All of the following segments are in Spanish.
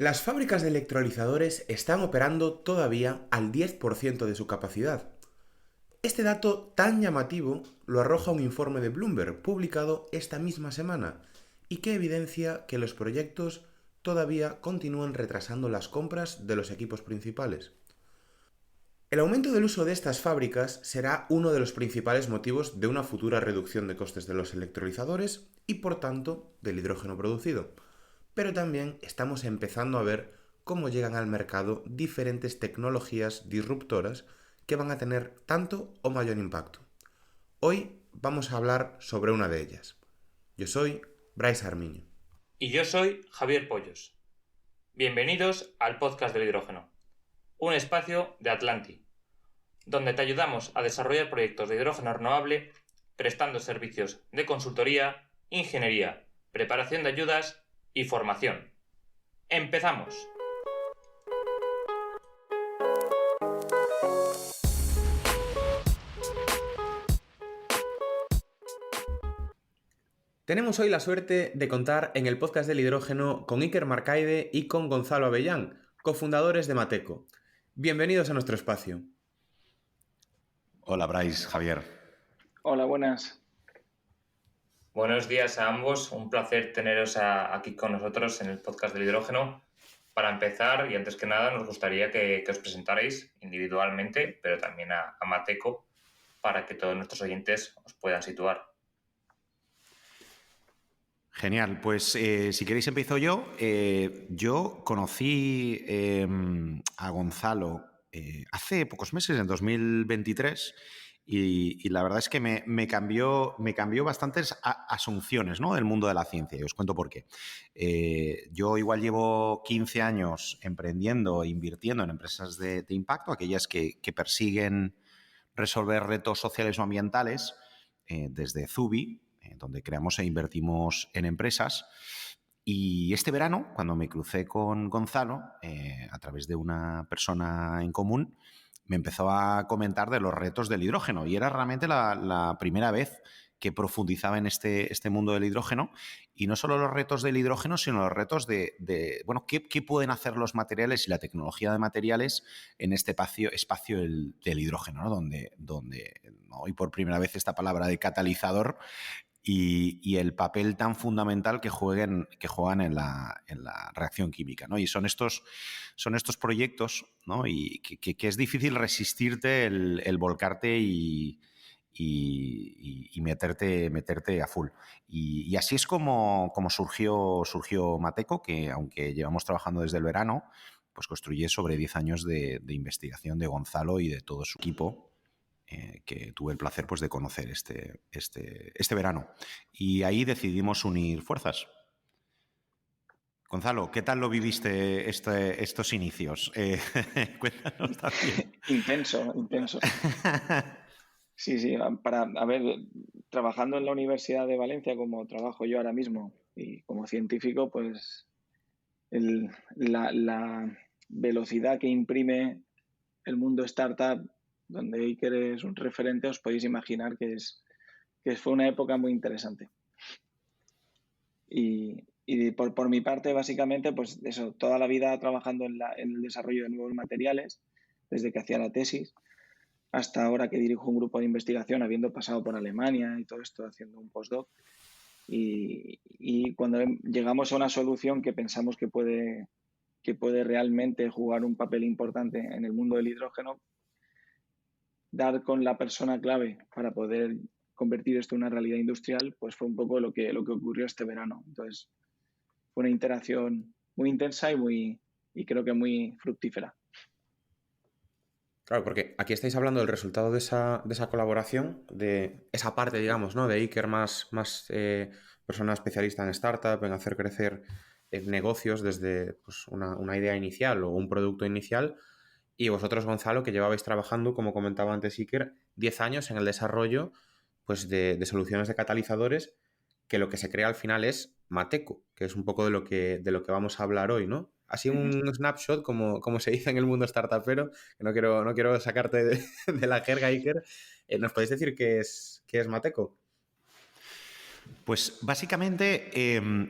Las fábricas de electrolizadores están operando todavía al 10% de su capacidad. Este dato tan llamativo lo arroja un informe de Bloomberg publicado esta misma semana y que evidencia que los proyectos todavía continúan retrasando las compras de los equipos principales. El aumento del uso de estas fábricas será uno de los principales motivos de una futura reducción de costes de los electrolizadores y por tanto del hidrógeno producido. Pero también estamos empezando a ver cómo llegan al mercado diferentes tecnologías disruptoras que van a tener tanto o mayor impacto. Hoy vamos a hablar sobre una de ellas. Yo soy Bryce Armiño. Y yo soy Javier Pollos. Bienvenidos al podcast del hidrógeno, un espacio de Atlanti, donde te ayudamos a desarrollar proyectos de hidrógeno renovable prestando servicios de consultoría, ingeniería, preparación de ayudas y formación. ¡Empezamos! Tenemos hoy la suerte de contar en el podcast del hidrógeno con Iker Marcaide y con Gonzalo Avellán, cofundadores de Mateco. Bienvenidos a nuestro espacio. Hola, Bryce, Javier. Hola, buenas. Buenos días a ambos, un placer teneros aquí con nosotros en el podcast del hidrógeno. Para empezar, y antes que nada, nos gustaría que os presentarais individualmente, pero también a Mateco, para que todos nuestros oyentes os puedan situar. Genial, pues si queréis empiezo yo. Yo conocí a Gonzalo hace pocos meses, en 2023, y la verdad es que me cambió bastantes asunciones, ¿no?, del mundo de la ciencia, y os cuento por qué. Yo igual llevo 15 años emprendiendo e invirtiendo en empresas de impacto, aquellas que persiguen resolver retos sociales o ambientales, desde Zubi, donde creamos e invertimos en empresas. Y este verano, cuando me crucé con Gonzalo, a través de una persona en común, me empezó a comentar de los retos del hidrógeno. Y era realmente la primera vez que profundizaba en este mundo del hidrógeno. Y no solo los retos del hidrógeno, sino los retos de qué pueden hacer los materiales y la tecnología de materiales en este espacio del hidrógeno, ¿no? Donde hoy por primera vez esta palabra de catalizador y el papel tan fundamental que juegan en la reacción química, ¿no? Y son estos proyectos, ¿no?, y que es difícil resistirte el volcarte y meterte a full. Y así es como surgió Mateco, que aunque llevamos trabajando desde el verano, pues construye sobre 10 años de investigación de Gonzalo y de todo su equipo, que tuve el placer, pues, de conocer este verano. Y ahí decidimos unir fuerzas. Gonzalo, ¿qué tal lo viviste estos inicios? Cuéntanos también. Intenso. Sí, trabajando en la Universidad de Valencia, como trabajo yo ahora mismo, y como científico, pues la velocidad que imprime el mundo startup, donde Iker es un referente, os podéis imaginar que fue una época muy interesante. Y por mi parte, básicamente, pues eso, toda la vida trabajando en el desarrollo de nuevos materiales, desde que hacía la tesis, hasta ahora que dirijo un grupo de investigación, habiendo pasado por Alemania y todo esto, haciendo un postdoc. Y cuando llegamos a una solución que pensamos que puede realmente jugar un papel importante en el mundo del hidrógeno, dar con la persona clave para poder convertir esto en una realidad industrial, pues fue un poco lo que ocurrió este verano. Entonces, fue una interacción muy intensa y creo que muy fructífera. Claro, porque aquí estáis hablando del resultado de esa colaboración, de esa parte, digamos, ¿no?, de Iker más persona especialista en startup, en hacer crecer negocios desde, pues, una idea inicial o un producto inicial, y vosotros, Gonzalo, que llevabais trabajando, como comentaba antes Iker, 10 años en el desarrollo, pues, de soluciones de catalizadores, que lo que se crea al final es Mateco, que es un poco de lo que vamos a hablar hoy, ¿no? Así un snapshot, como se dice en el mundo startupero, que no quiero sacarte de la jerga, Iker. ¿Nos podéis decir qué es Mateco? Pues básicamente,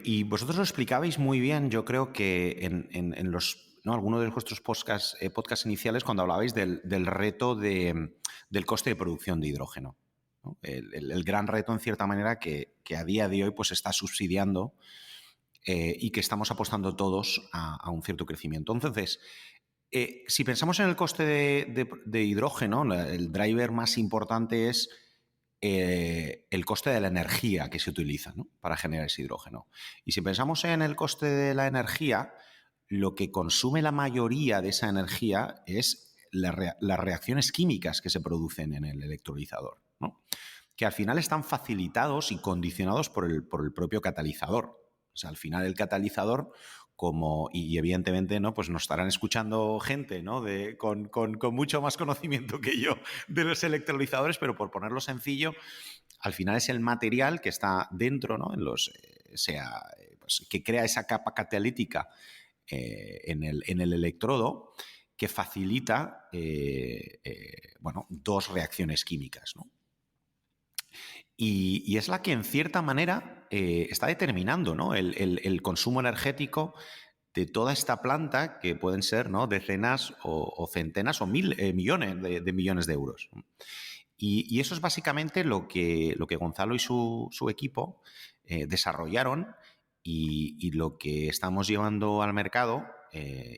y vosotros lo explicabais muy bien, yo creo que en los, ¿no?, algunos de vuestros podcasts iniciales, cuando hablabais del reto del coste de producción de hidrógeno, ¿no? El gran reto, en cierta manera, que a día de hoy pues está subsidiando y que estamos apostando todos a un cierto crecimiento. Entonces, si pensamos en el coste de hidrógeno, el driver más importante es el coste de la energía que se utiliza, ¿no?, para generar ese hidrógeno. Y si pensamos en el coste de la energía, lo que consume la mayoría de esa energía es las reacciones químicas que se producen en el electrolizador, ¿no?, que al final están facilitados y condicionados por el propio catalizador. O sea, al final el catalizador, y evidentemente, ¿no?, pues nos estarán escuchando gente, ¿no?, con mucho más conocimiento que yo de los electrolizadores, pero por ponerlo sencillo, al final es el material que está dentro, ¿no?, pues, que crea esa capa catalítica en el electrodo, que facilita dos reacciones químicas, ¿no? Y es la que, en cierta manera, está determinando, ¿no?, el consumo energético de toda esta planta, que pueden ser, ¿no?, decenas o centenas o millones de millones de euros. Y eso es básicamente lo que Gonzalo y su equipo desarrollaron, y lo que estamos llevando al mercado,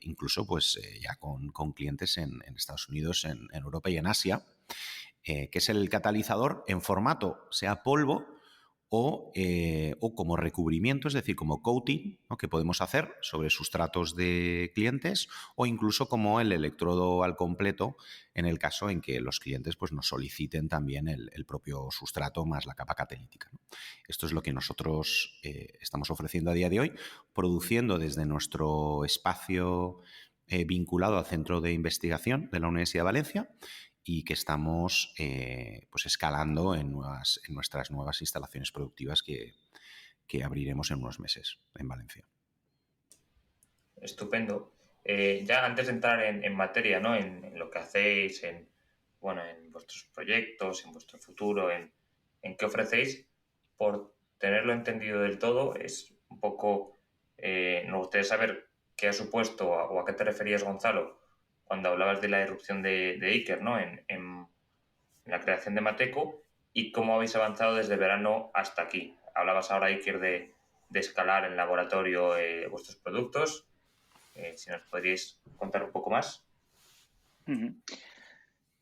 incluso pues, ya con clientes en Estados Unidos, en Europa y en Asia, que es el catalizador en formato, sea polvo o como recubrimiento, es decir, como coating, ¿no?, que podemos hacer sobre sustratos de clientes, o incluso como el electrodo al completo, en el caso en que los clientes pues, nos soliciten también el propio sustrato más la capa catalítica, ¿no? Esto es lo que nosotros estamos ofreciendo a día de hoy, produciendo desde nuestro espacio vinculado al Centro de Investigación de la Universidad de Valencia, y que estamos pues escalando en nuestras nuevas instalaciones productivas que abriremos en unos meses en Valencia. Estupendo. Ya antes de entrar en materia, ¿no?, en lo que hacéis, en vuestros proyectos, en vuestro futuro, en qué ofrecéis, por tenerlo entendido del todo, es un poco, nos gustaría saber qué ha supuesto o a qué te referías, Gonzalo, cuando hablabas de la irrupción de Iker, ¿no?, en la creación de Mateco, y cómo habéis avanzado desde verano hasta aquí. Hablabas ahora, Iker, de escalar en laboratorio vuestros productos. Si nos podríais contar un poco más.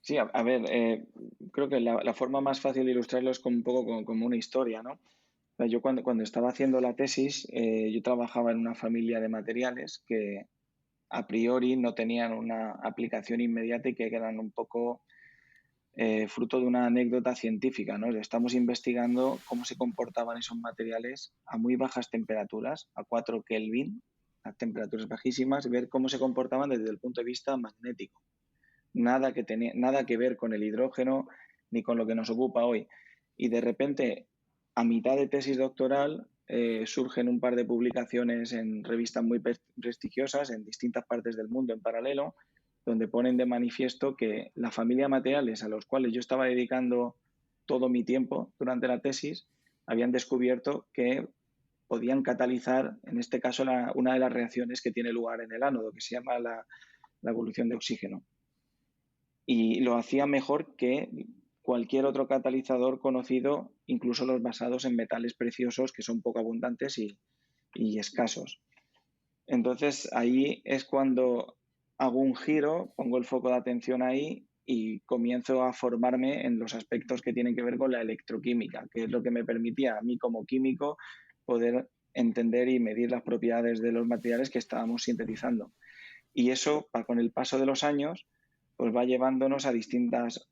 Sí, a ver, creo que la forma más fácil de ilustrarlo es como un poco como una historia, ¿no? O sea, yo cuando estaba haciendo la tesis, yo trabajaba en una familia de materiales que a priori no tenían una aplicación inmediata y que eran un poco fruto de una anécdota científica, ¿no? Estamos investigando cómo se comportaban esos materiales a muy bajas temperaturas, a 4 Kelvin, a temperaturas bajísimas, y ver cómo se comportaban desde el punto de vista magnético. Nada que ver con el hidrógeno ni con lo que nos ocupa hoy. Y de repente, a mitad de tesis doctoral, surgen un par de publicaciones en revistas muy prestigiosas en distintas partes del mundo en paralelo, donde ponen de manifiesto que la familia de materiales a los cuales yo estaba dedicando todo mi tiempo durante la tesis habían descubierto que podían catalizar, en este caso, una de las reacciones que tiene lugar en el ánodo, que se llama la evolución de oxígeno. Y lo hacía mejor que cualquier otro catalizador conocido, incluso los basados en metales preciosos, que son poco abundantes y escasos. Entonces, ahí es cuando hago un giro, pongo el foco de atención ahí y comienzo a formarme en los aspectos que tienen que ver con la electroquímica, que es lo que me permitía a mí como químico poder entender y medir las propiedades de los materiales que estábamos sintetizando. Y eso, con el paso de los años, pues va llevándonos a distintos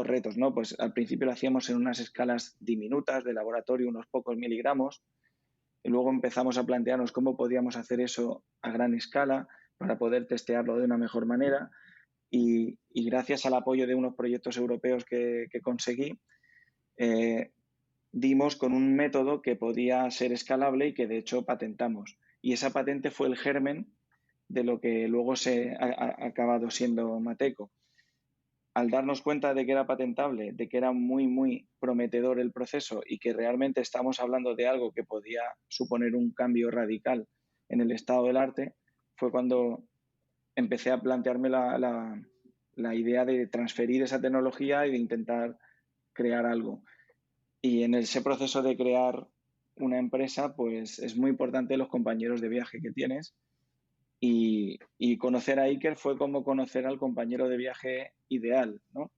retos, ¿no? Pues al principio lo hacíamos en unas escalas diminutas de laboratorio, unos pocos miligramos, y luego empezamos a plantearnos cómo podíamos hacer eso a gran escala para poder testearlo de una mejor manera, y gracias al apoyo de unos proyectos europeos que conseguí, dimos con un método que podía ser escalable y que de hecho patentamos. Y esa patente fue el germen de lo que luego se ha acabado siendo Mateco. al darnos cuenta de que era patentable, de que era muy, muy prometedor el proceso y que realmente estamos hablando de algo que podía suponer un cambio radical en el estado del arte, fue cuando empecé a plantearme la idea de transferir esa tecnología y de intentar crear algo. Y en ese proceso de crear una empresa, pues es muy importante los compañeros de viaje que tienes. Y conocer a Iker fue como conocer al compañero de viaje ideal, ¿no?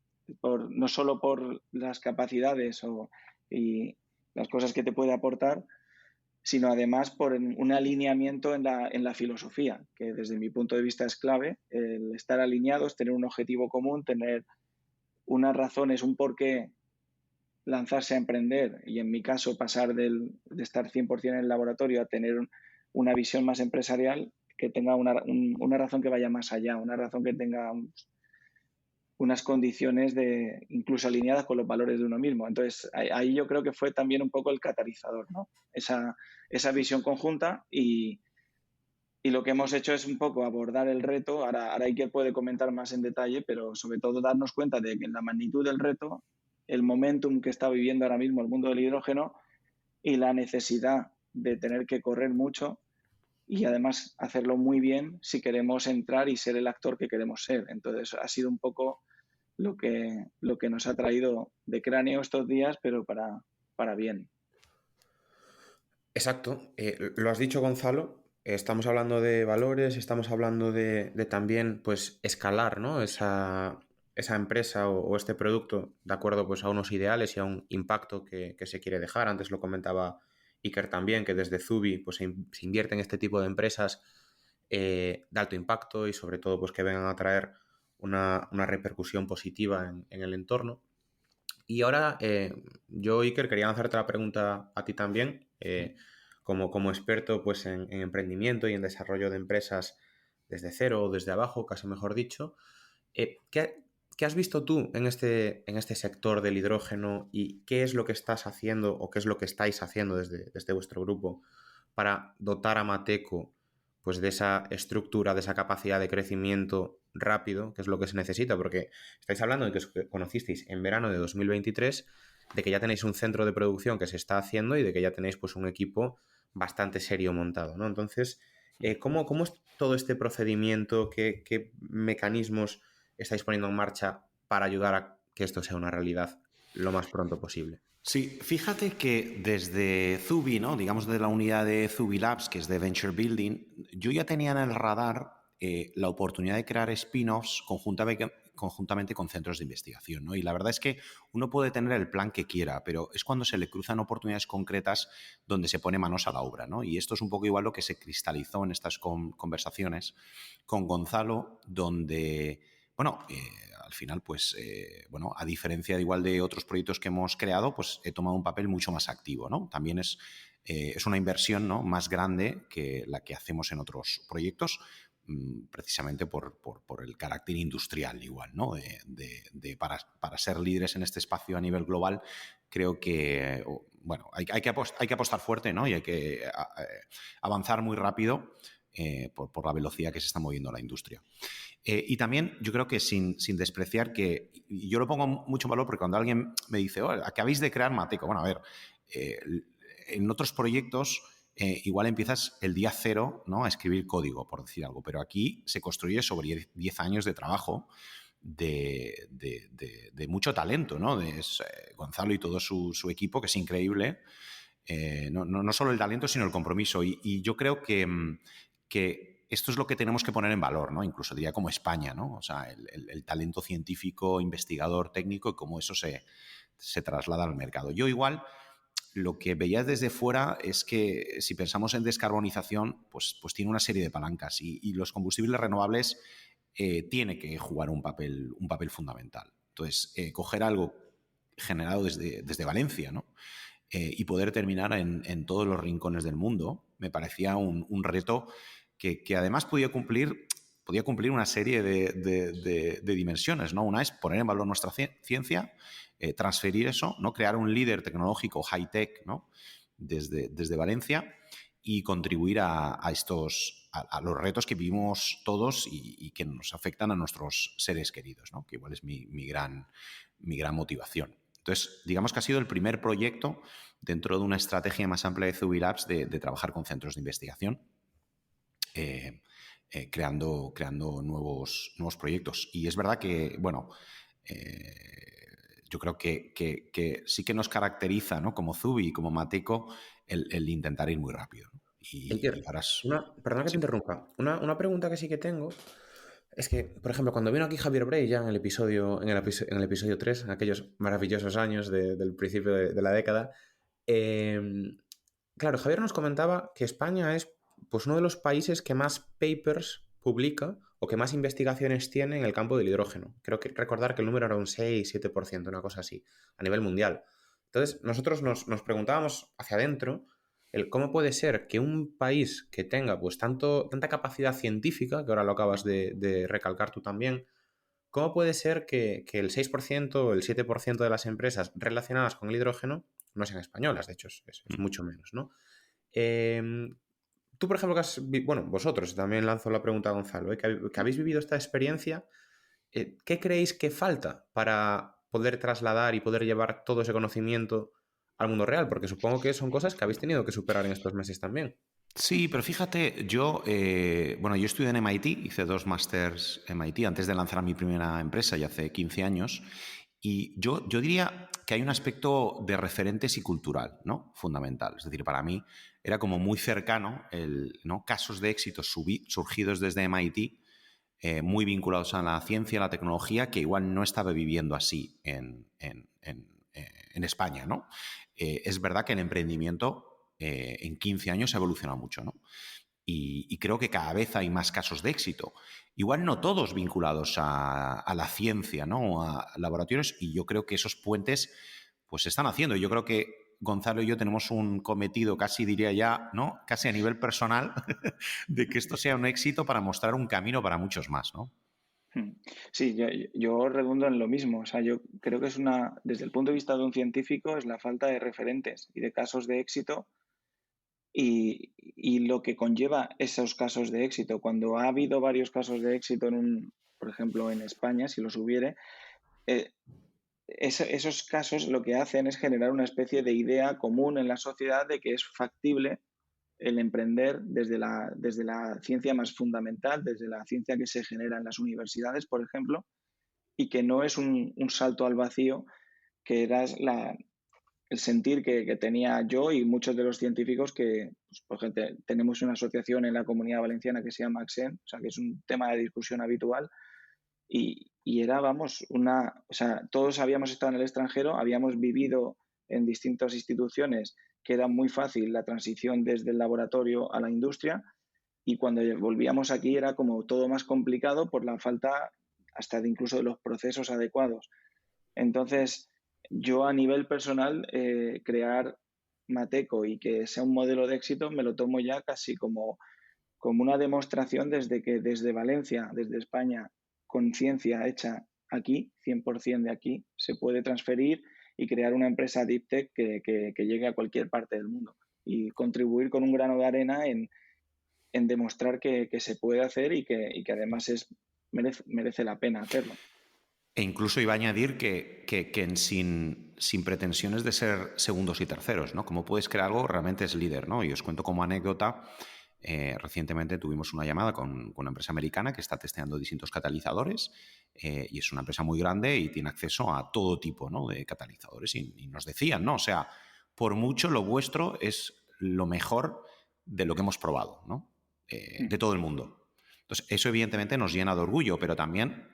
No solo por las capacidades y las cosas que te puede aportar, sino además por un alineamiento en la filosofía, que desde mi punto de vista es clave. El estar alineados, tener un objetivo común, tener unas razones, un porqué lanzarse a emprender y en mi caso pasar de estar 100% en el laboratorio a tener una visión más empresarial que tenga una razón que vaya más allá, una razón que tenga unas condiciones incluso alineadas con los valores de uno mismo. Entonces, ahí yo creo que fue también un poco el catalizador, ¿no? Esa visión conjunta y lo que hemos hecho es un poco abordar el reto. Ahora Iker puede comentar más en detalle, pero sobre todo darnos cuenta de que en la magnitud del reto, el momentum que está viviendo ahora mismo el mundo del hidrógeno y la necesidad de tener que correr mucho y además hacerlo muy bien si queremos entrar y ser el actor que queremos ser. Entonces ha sido un poco lo que nos ha traído de cráneo estos días, pero para bien. Exacto, lo has dicho, Gonzalo. Estamos hablando de valores, estamos hablando de también pues escalar, ¿no? esa empresa o este producto de acuerdo pues a unos ideales y a un impacto que se quiere dejar. Antes lo comentaba Iker también, que desde Zubi pues se invierte en este tipo de empresas de alto impacto y sobre todo pues que vengan a traer una repercusión positiva en el entorno. Y ahora yo, Iker, quería hacerte la pregunta a ti también, como experto pues, en emprendimiento y en desarrollo de empresas desde cero o desde abajo, casi mejor dicho. ¿Qué has visto tú en este sector del hidrógeno y qué es lo que estás haciendo o qué es lo que estáis haciendo desde vuestro grupo para dotar a Mateco pues, de esa estructura, de esa capacidad de crecimiento rápido, que es lo que se necesita? Porque estáis hablando de que os conocisteis en verano de 2023, de que ya tenéis un centro de producción que se está haciendo y de que ya tenéis pues, un equipo bastante serio montado, ¿no? Entonces, ¿cómo es todo este procedimiento? ¿Qué mecanismos estáis poniendo en marcha para ayudar a que esto sea una realidad lo más pronto posible? Sí, fíjate que desde Zubi, ¿no? Digamos de la unidad de Zubi Labs, que es de Venture Building, yo ya tenía en el radar la oportunidad de crear spin-offs conjuntamente con centros de investigación, ¿no? Y la verdad es que uno puede tener el plan que quiera, pero es cuando se le cruzan oportunidades concretas donde se pone manos a la obra, ¿no? Y esto es un poco igual lo que se cristalizó en estas conversaciones con Gonzalo, donde, bueno, al final, pues, bueno, a diferencia de igual de otros proyectos que hemos creado, pues he tomado un papel mucho más activo, ¿no? También es una inversión, ¿no?, más grande que la que hacemos en otros proyectos, precisamente por el carácter industrial igual, ¿no? Para ser líderes en este espacio a nivel global, creo que, bueno, hay que apostar fuerte, ¿no? Y hay que avanzar muy rápido por la velocidad que se está moviendo la industria. Y también yo creo que sin despreciar que, y yo lo pongo mucho en valor porque cuando alguien me dice, acabáis de crear Mateco, bueno, a ver, en otros proyectos igual empiezas el día cero, ¿no?, a escribir código, por decir algo, pero aquí se construye sobre 10 años de trabajo de mucho talento, ¿no? Gonzalo y todo su equipo, que es increíble, no solo el talento, sino el compromiso. Y yo creo que esto es lo que tenemos que poner en valor, ¿no? Incluso diría como España, ¿no? O sea, el talento científico, investigador, técnico y cómo eso se traslada al mercado. Yo igual lo que veía desde fuera es que si pensamos en descarbonización, pues tiene una serie de palancas y los combustibles renovables tiene que jugar un papel fundamental. Entonces, coger algo generado desde Valencia, ¿no?, y poder terminar en todos los rincones del mundo, me parecía un reto que además podía cumplir una serie de dimensiones, ¿no? Una es poner en valor nuestra ciencia, transferir eso, ¿no?, crear un líder tecnológico high-tech, ¿no?, desde Valencia y contribuir a estos a los retos que vivimos todos y que nos afectan a nuestros seres queridos, ¿no? Que igual es mi gran motivación. Entonces, digamos que ha sido el primer proyecto dentro de una estrategia más amplia de Zubi Labs de trabajar con centros de investigación, creando nuevos proyectos. Y es verdad que, bueno, yo creo que sí que nos caracteriza, ¿no? Como Zubi y como Mateco el intentar ir muy rápido, ¿no? Y harás... Perdona que te Sí. interrumpa. Una pregunta que sí que tengo es que, por ejemplo, cuando vino aquí Javier Bray ya en el episodio 3, en aquellos maravillosos años del principio de la década, claro, Javier nos comentaba que España es pues, uno de los países que más papers publica o que más investigaciones tiene en el campo del hidrógeno. Creo que recordar que el número era un 6-7%, una cosa así, a nivel mundial. Entonces, nosotros nos preguntábamos hacia adentro el cómo puede ser que un país que tenga pues tanta capacidad científica, que ahora lo acabas de recalcar tú también, ¿cómo puede ser que el 6% o el 7% de las empresas relacionadas con el hidrógeno no sean españolas? De hecho, es mucho menos, ¿no? Tú, por ejemplo, bueno, vosotros, también lanzo la pregunta a Gonzalo, que habéis vivido esta experiencia, ¿qué creéis que falta para poder trasladar y poder llevar todo ese conocimiento al mundo real? Porque supongo que son cosas que habéis tenido que superar en estos meses también. Sí, pero fíjate, yo estudié en MIT, hice 2 másters en MIT antes de lanzar mi primera empresa ya hace 15 años, y yo diría que hay un aspecto de referentes y cultural, ¿no? Fundamental. Es decir, para mí era como muy cercano ¿no? Casos de éxito surgidos desde MIT, muy vinculados a la ciencia, a la tecnología, que igual no estaba viviendo así en España, ¿no? Es verdad que el emprendimiento en 15 años ha evolucionado mucho, ¿no? Y creo que cada vez hay más casos de éxito. Igual no todos vinculados a la ciencia, ¿no? A laboratorios, y yo creo que esos puentes pues se están haciendo. Yo creo que Gonzalo y yo tenemos un cometido, casi diría ya, ¿no? Casi a nivel personal, de que esto sea un éxito para mostrar un camino para muchos más, ¿no? Sí, yo redundo en lo mismo. O sea, yo creo que desde el punto de vista de un científico, es la falta de referentes y de casos de éxito y lo que conlleva esos casos de éxito. Cuando ha habido varios casos de éxito por ejemplo, en España, si los hubiere, esos casos lo que hacen es generar una especie de idea común en la sociedad de que es factible el emprender desde la ciencia más fundamental, desde la ciencia que se genera en las universidades, por ejemplo, y que no es un salto al vacío, que era el sentir que tenía yo y muchos de los científicos que, pues, por ejemplo, tenemos una asociación en la Comunidad Valenciana que se llama AXEN, o sea, que es un tema de discusión habitual, y era, vamos, o sea, todos habíamos estado en el extranjero, habíamos vivido en distintas instituciones que era muy fácil la transición desde el laboratorio a la industria, y cuando volvíamos aquí era como todo más complicado por la falta hasta de incluso de los procesos adecuados. Entonces, yo a nivel personal, crear Mateco y que sea un modelo de éxito me lo tomo ya casi como una demostración desde Valencia, desde España, con ciencia hecha aquí, 100% de aquí, se puede transferir y crear una empresa Deep Tech que llegue a cualquier parte del mundo y contribuir con un grano de arena en demostrar que se puede hacer y que además merece la pena hacerlo. E incluso iba a añadir que sin pretensiones de ser segundos y terceros, ¿no? Como puedes crear algo, realmente es líder, ¿no? Y os cuento como anécdota, recientemente tuvimos una llamada con una empresa americana que está testeando distintos catalizadores, y es una empresa muy grande y tiene acceso a todo tipo, ¿no? De catalizadores, y nos decían, ¿no? O sea, por mucho lo vuestro es lo mejor de lo que hemos probado, ¿no? De todo el mundo. Entonces, eso evidentemente nos llena de orgullo, pero también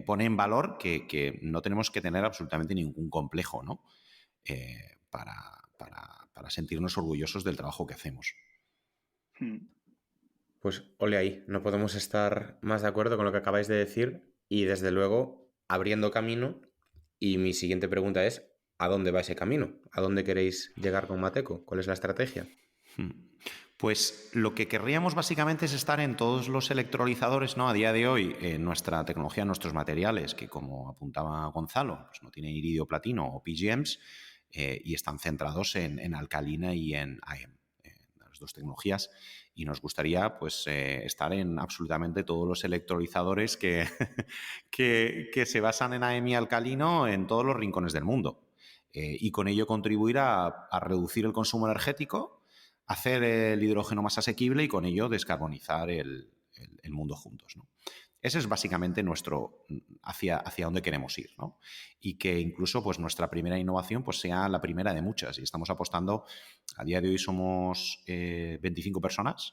pone en valor que no tenemos que tener absolutamente ningún complejo, ¿no? Para sentirnos orgullosos del trabajo que hacemos. Pues ole ahí, no podemos estar más de acuerdo con lo que acabáis de decir y desde luego abriendo camino. Y mi siguiente pregunta es, ¿a dónde va ese camino? ¿A dónde queréis llegar con Mateco? ¿Cuál es la estrategia? Pues lo que querríamos básicamente es estar en todos los electrolizadores, ¿no? A día de hoy, nuestra tecnología, nuestros materiales, que como apuntaba Gonzalo, pues no tienen iridio platino o PGMs, y están centrados en alcalina y en AM, las dos tecnologías. y nos gustaría pues, estar en absolutamente todos los electrolizadores que, que se basan en AMI alcalino en todos los rincones del mundo. Y con ello contribuir a reducir el consumo energético, hacer el hidrógeno más asequible y con ello descarbonizar el mundo juntos, ¿no? Ese es básicamente nuestro hacia dónde queremos ir, ¿no? Y que incluso pues, nuestra primera innovación pues, sea la primera de muchas. Y estamos apostando, a día de hoy somos 25 personas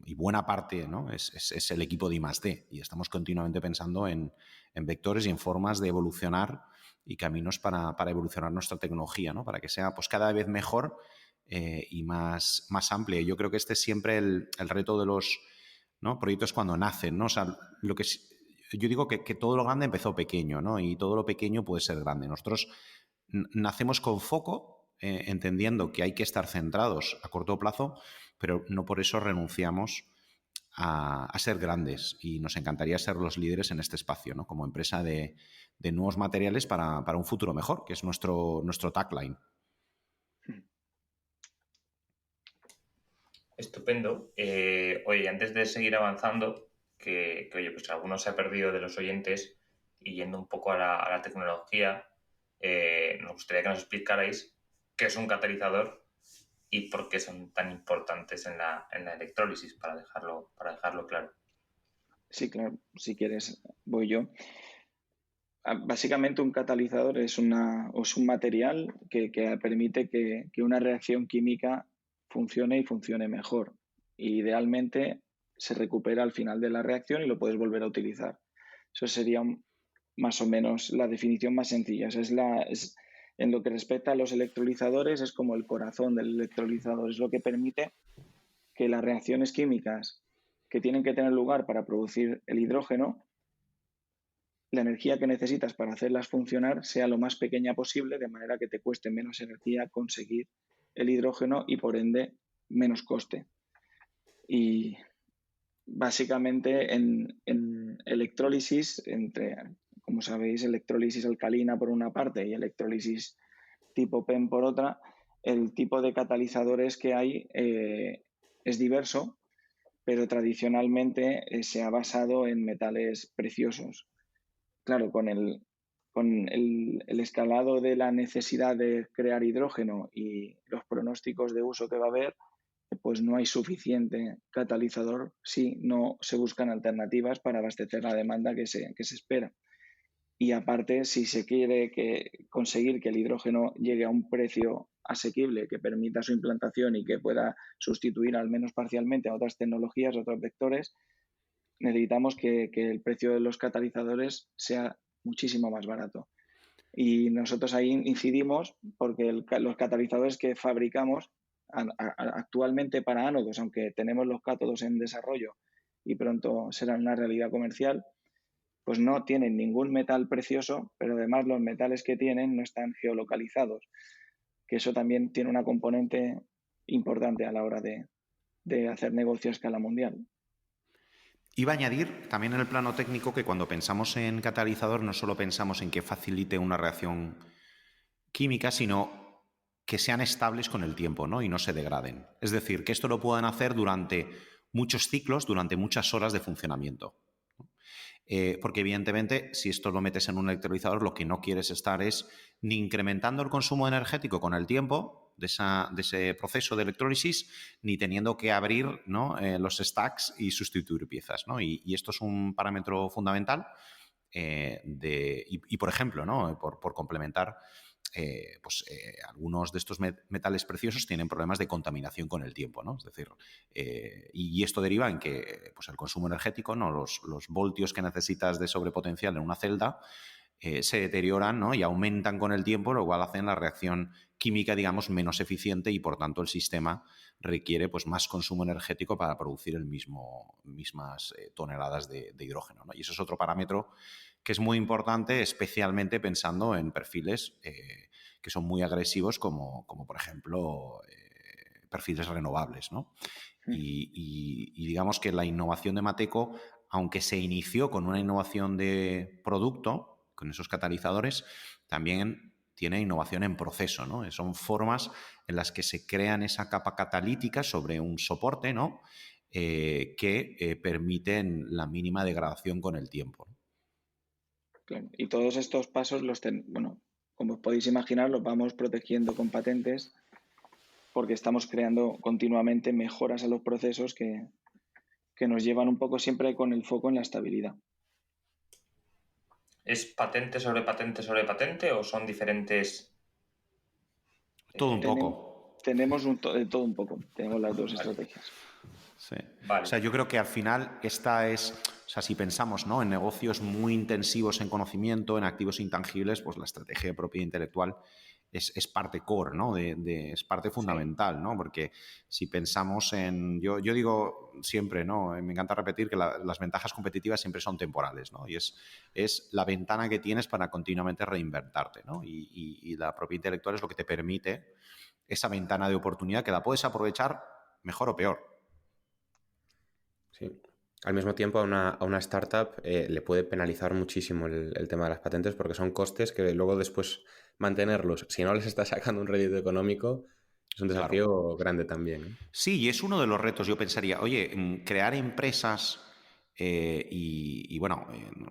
y buena parte, ¿no? es el equipo de I+D. Y estamos continuamente pensando en vectores y en formas de evolucionar y caminos para evolucionar nuestra tecnología, ¿no? Para que sea pues, cada vez mejor y más amplia. Yo creo que este es siempre el reto de los, ¿no? Proyectos cuando nacen, ¿no? O sea, yo digo que todo lo grande empezó pequeño, ¿no? Y todo lo pequeño puede ser grande. Nosotros nacemos con foco, entendiendo que hay que estar centrados a corto plazo, pero no por eso renunciamos a ser grandes, y nos encantaría ser los líderes en este espacio, ¿no? Como empresa de nuevos materiales para un futuro mejor, que es nuestro tagline. Estupendo. Oye, antes de seguir avanzando, que oye, pues alguno se ha perdido de los oyentes y yendo un poco a la tecnología, nos gustaría que nos explicarais qué es un catalizador y por qué son tan importantes en la electrólisis, para dejarlo claro. Sí, claro, si quieres, voy yo. Básicamente un catalizador es un material que permite que una reacción química funcione y funcione mejor. Idealmente se recupera al final de la reacción y lo puedes volver a utilizar. Eso sería más o menos la definición más sencilla. O sea, en lo que respecta a los electrolizadores, es como el corazón del electrolizador. Es lo que permite que las reacciones químicas que tienen que tener lugar para producir el hidrógeno, la energía que necesitas para hacerlas funcionar sea lo más pequeña posible, de manera que te cueste menos energía conseguir el hidrógeno y, por ende, menos coste. Y básicamente en electrólisis, como sabéis, electrólisis alcalina por una parte y electrólisis tipo PEM por otra, el tipo de catalizadores que hay es diverso, pero tradicionalmente se ha basado en metales preciosos. Claro, con el escalado de la necesidad de crear hidrógeno y los pronósticos de uso que va a haber, pues no hay suficiente catalizador si no se buscan alternativas para abastecer la demanda que se espera. Y aparte, si se quiere conseguir que el hidrógeno llegue a un precio asequible que permita su implantación y que pueda sustituir al menos parcialmente a otras tecnologías, otros vectores, necesitamos que el precio de los catalizadores sea muchísimo más barato. Y nosotros ahí incidimos porque los catalizadores que fabricamos actualmente para ánodos, aunque tenemos los cátodos en desarrollo y pronto serán una realidad comercial, pues no tienen ningún metal precioso, pero además los metales que tienen no están geolocalizados, que eso también tiene una componente importante a la hora de hacer negocio a escala mundial. Iba a añadir también en el plano técnico que cuando pensamos en catalizador no solo pensamos en que facilite una reacción química, sino que sean estables con el tiempo, ¿no? Y no se degraden. Es decir, que esto lo puedan hacer durante muchos ciclos, durante muchas horas de funcionamiento. Porque evidentemente, si esto lo metes en un electrolizador, lo que no quieres estar es ni incrementando el consumo energético con el tiempo de ese proceso de electrólisis, ni teniendo que abrir, ¿no? Los stacks y sustituir piezas, ¿no? Y esto es un parámetro fundamental y por ejemplo, ¿no? Por complementar, algunos de estos metales preciosos tienen problemas de contaminación con el tiempo, ¿no? Es decir, y esto deriva en que pues el consumo energético, ¿no? Los voltios que necesitas de sobrepotencial en una celda se deterioran, ¿no? Y aumentan con el tiempo, lo cual hacen la reacción química, digamos, menos eficiente y por tanto el sistema requiere pues, más consumo energético para producir mismas toneladas de hidrógeno, ¿no? Y eso es otro parámetro que es muy importante, especialmente pensando en perfiles que son muy agresivos como por ejemplo, perfiles renovables, ¿no? Y digamos que la innovación de Mateco, aunque se inició con una innovación de producto, con esos catalizadores, también tiene innovación en proceso, ¿no? Son formas en las que se crean esa capa catalítica sobre un soporte, ¿no? Que permiten la mínima degradación con el tiempo, ¿no? Claro. Y todos estos pasos como os podéis imaginar, los vamos protegiendo con patentes porque estamos creando continuamente mejoras a los procesos que nos llevan un poco siempre con el foco en la estabilidad. ¿Es patente sobre patente sobre patente o son diferentes? Todo un poco. Tenemos de todo un poco, tenemos las dos estrategias. Sí. Vale. O sea, yo creo que al final esta es, o sea, si pensamos, ¿no?, en negocios muy intensivos en conocimiento, en activos intangibles, pues la estrategia de propiedad intelectual es parte core, ¿no? Es parte fundamental, ¿no? Porque si pensamos en... Yo digo siempre, ¿no? Me encanta repetir que las ventajas competitivas siempre son temporales, ¿no? Y es la ventana que tienes para continuamente reinventarte, ¿no? Y la propiedad intelectual es lo que te permite esa ventana de oportunidad que la puedes aprovechar mejor o peor. Sí. Al mismo tiempo, a una startup le puede penalizar muchísimo el tema de las patentes porque son costes que luego después mantenerlos, si no les está sacando un rédito económico, es un desafío grande también, ¿eh? Sí, y es uno de los retos. Yo pensaría, oye, crear empresas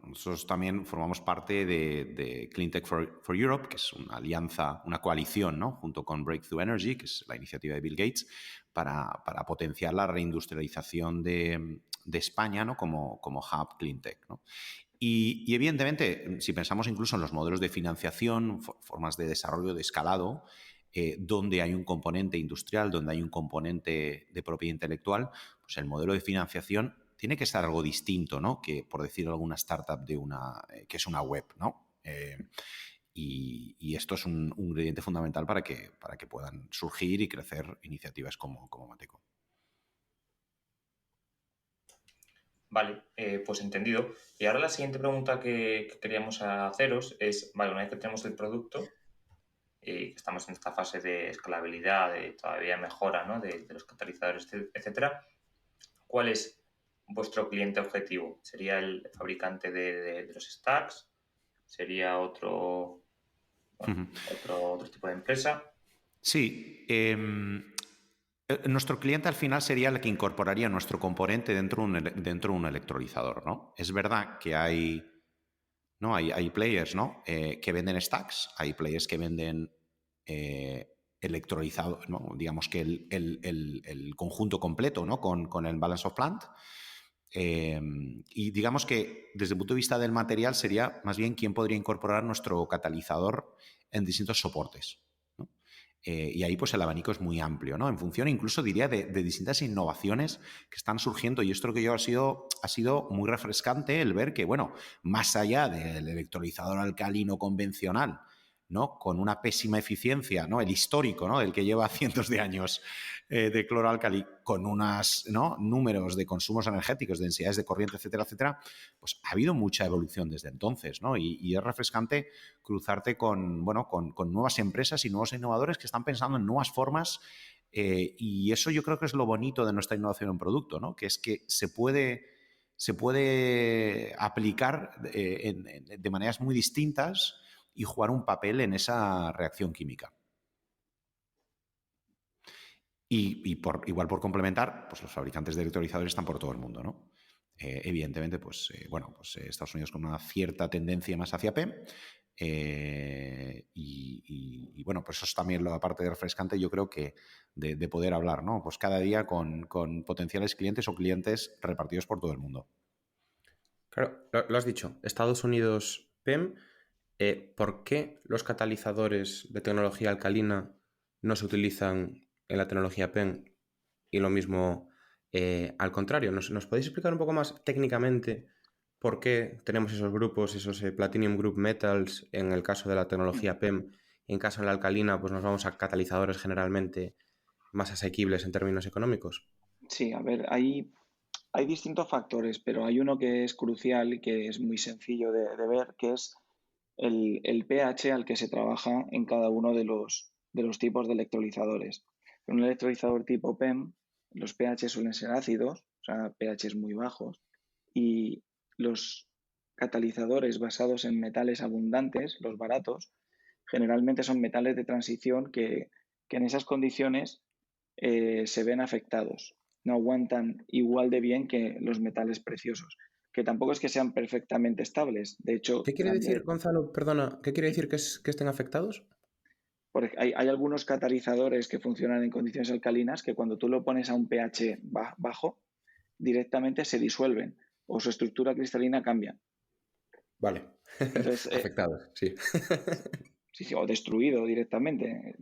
nosotros también formamos parte de Cleantech for Europe, que es una alianza, una coalición, ¿no?, junto con Breakthrough Energy, que es la iniciativa de Bill Gates, para potenciar la reindustrialización de España, ¿no?, como hub Cleantech, ¿no? Y evidentemente, si pensamos incluso en los modelos de financiación, formas de desarrollo de escalado, donde hay un componente industrial, donde hay un componente de propiedad intelectual, pues el modelo de financiación tiene que estar algo distinto, ¿no?, que, por decir alguna startup que es una web, ¿no? Y esto es un ingrediente fundamental para que puedan surgir y crecer iniciativas como Mateco. Vale, pues entendido. Y ahora la siguiente pregunta que queríamos haceros es, vale, una vez que tenemos el producto y que estamos en esta fase de escalabilidad, de todavía mejora, ¿no?, de los catalizadores, etcétera, ¿cuál es vuestro cliente objetivo? ¿Sería el fabricante de los stacks? ¿Sería otro tipo de empresa? Sí. Nuestro cliente al final sería el que incorporaría nuestro componente dentro de un electrolizador, ¿no? Es verdad que hay players, ¿no?, que venden stacks, hay players que venden electrolizados, ¿no?, digamos que el conjunto completo, ¿no?, con el balance of plant. Y digamos que desde el punto de vista del material sería más bien quién podría incorporar nuestro catalizador en distintos soportes, ¿no? Y ahí pues el abanico es muy amplio, ¿no?, en función incluso diría de distintas innovaciones que están surgiendo, y esto que yo ha sido muy refrescante el ver que, bueno, más allá del electrolizador alcalino convencional, ¿no?, con una pésima eficiencia, ¿no?, el histórico, ¿no?, el que lleva cientos de años de cloroalcali, con unos, ¿no?, números de consumos energéticos, densidades de corriente, etcétera, etcétera, pues ha habido mucha evolución desde entonces, ¿no? Y es refrescante cruzarte con nuevas empresas y nuevos innovadores que están pensando en nuevas formas, y eso yo creo que es lo bonito de nuestra innovación en producto, ¿no?, que es que se puede aplicar de maneras muy distintas y jugar un papel en esa reacción química. Igual por complementar, pues los fabricantes de electrolizadores están por todo el mundo, ¿no? Evidentemente, Estados Unidos con una cierta tendencia más hacia PEM, pues eso es también la parte de refrescante, yo creo que de poder hablar, ¿no?, pues cada día con potenciales clientes o clientes repartidos por todo el mundo. Claro, lo has dicho, Estados Unidos PEM. ¿Por qué los catalizadores de tecnología alcalina no se utilizan en la tecnología PEM y lo mismo al contrario? ¿Nos podéis explicar un poco más técnicamente por qué tenemos esos grupos, esos Platinum Group Metals en el caso de la tecnología PEM, y en caso de la alcalina pues nos vamos a catalizadores generalmente más asequibles en términos económicos? Sí, a ver, hay distintos factores, pero hay uno que es crucial y que es muy sencillo de ver, que es el pH al que se trabaja en cada uno de los tipos de electrolizadores. En un electrolizador tipo PEM, los pH suelen ser ácidos, o sea, pHs muy bajos, y los catalizadores basados en metales abundantes, los baratos, generalmente son metales de transición que en esas condiciones se ven afectados. No aguantan igual de bien que los metales preciosos, que tampoco es que sean perfectamente estables. De hecho, ¿Qué quiere decir, Gonzalo? Perdona, ¿qué quiere decir que estén afectados? hay algunos catalizadores que funcionan en condiciones alcalinas que cuando tú lo pones a un pH bajo, directamente se disuelven o su estructura cristalina cambia. Vale. Entonces, Afectados, sí. sí, o destruido directamente.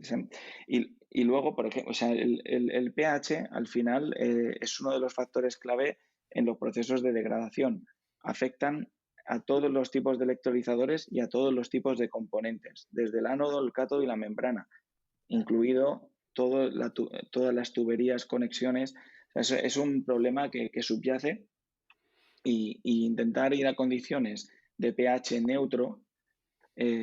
Y luego, por ejemplo, o sea, el pH al final es uno de los factores clave en los procesos de degradación. Afectan a todos los tipos de electrolizadores y a todos los tipos de componentes, desde el ánodo, el cátodo y la membrana, incluido todas las tuberías, conexiones. O sea, es un problema que subyace y intentar ir a condiciones de pH neutro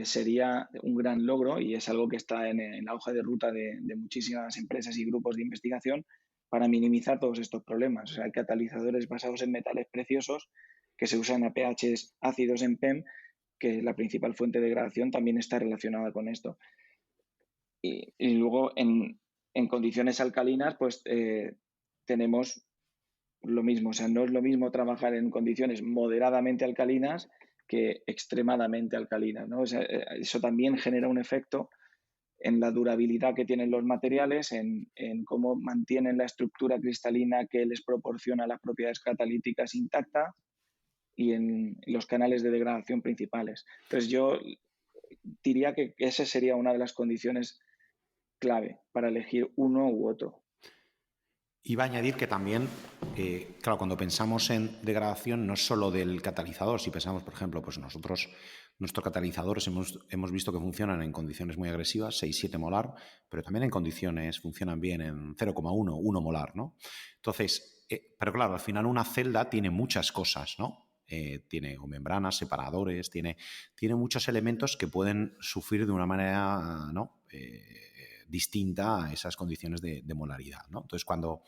sería un gran logro y es algo que está en la hoja de ruta de muchísimas empresas y grupos de investigación para minimizar todos estos problemas. O sea, hay catalizadores basados en metales preciosos que se usan a pHs ácidos en PEM, que la principal fuente de degradación también está relacionada con esto. Y luego en condiciones alcalinas, pues tenemos lo mismo. O sea, no es lo mismo trabajar en condiciones moderadamente alcalinas que extremadamente alcalinas, ¿no? O sea, eso también genera un efecto en la durabilidad que tienen los materiales, en cómo mantienen la estructura cristalina que les proporciona las propiedades catalíticas intacta y en los canales de degradación principales. Entonces yo diría que esa sería una de las condiciones clave para elegir uno u otro. Iba a añadir que también, claro, cuando pensamos en degradación, no es solo del catalizador. Si pensamos, por ejemplo, pues nuestros catalizadores hemos visto que funcionan en condiciones muy agresivas, 6-7 molar, pero también en condiciones funcionan bien en 0,1, 1 molar, ¿no? Entonces, pero claro, al final una celda tiene muchas cosas, ¿no? Tiene membranas, separadores, tiene muchos elementos que pueden sufrir de una manera, ¿no? Distinta a esas condiciones de molaridad, ¿no? Entonces, cuando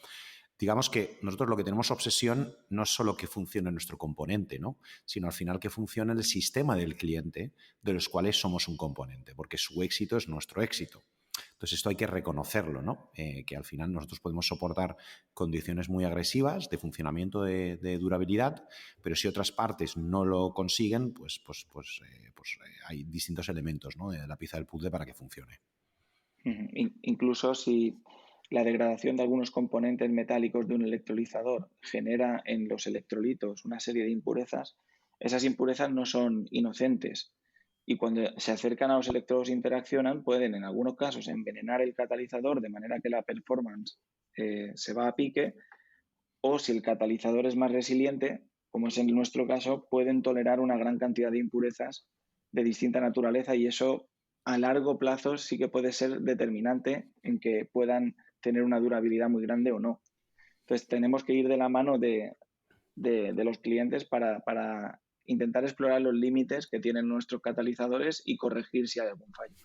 digamos que nosotros lo que tenemos obsesión no es solo que funcione nuestro componente, ¿no? Sino al final que funcione el sistema del cliente de los cuales somos un componente, porque su éxito es nuestro éxito. Entonces esto hay que reconocerlo, ¿no? Que al final nosotros podemos soportar condiciones muy agresivas de funcionamiento de durabilidad, pero si otras partes no lo consiguen, pues hay distintos elementos, ¿no? De la pieza del puzzle para que funcione. Incluso si la degradación de algunos componentes metálicos de un electrolizador genera en los electrolitos una serie de impurezas, esas impurezas no son inocentes y cuando se acercan a los electrodos e interaccionan pueden en algunos casos envenenar el catalizador de manera que la performance se va a pique, o si el catalizador es más resiliente, como es en nuestro caso, pueden tolerar una gran cantidad de impurezas de distinta naturaleza y eso a largo plazo sí que puede ser determinante en que puedan tener una durabilidad muy grande o no. Entonces tenemos que ir de la mano de los clientes para intentar explorar los límites que tienen nuestros catalizadores y corregir si hay algún fallo.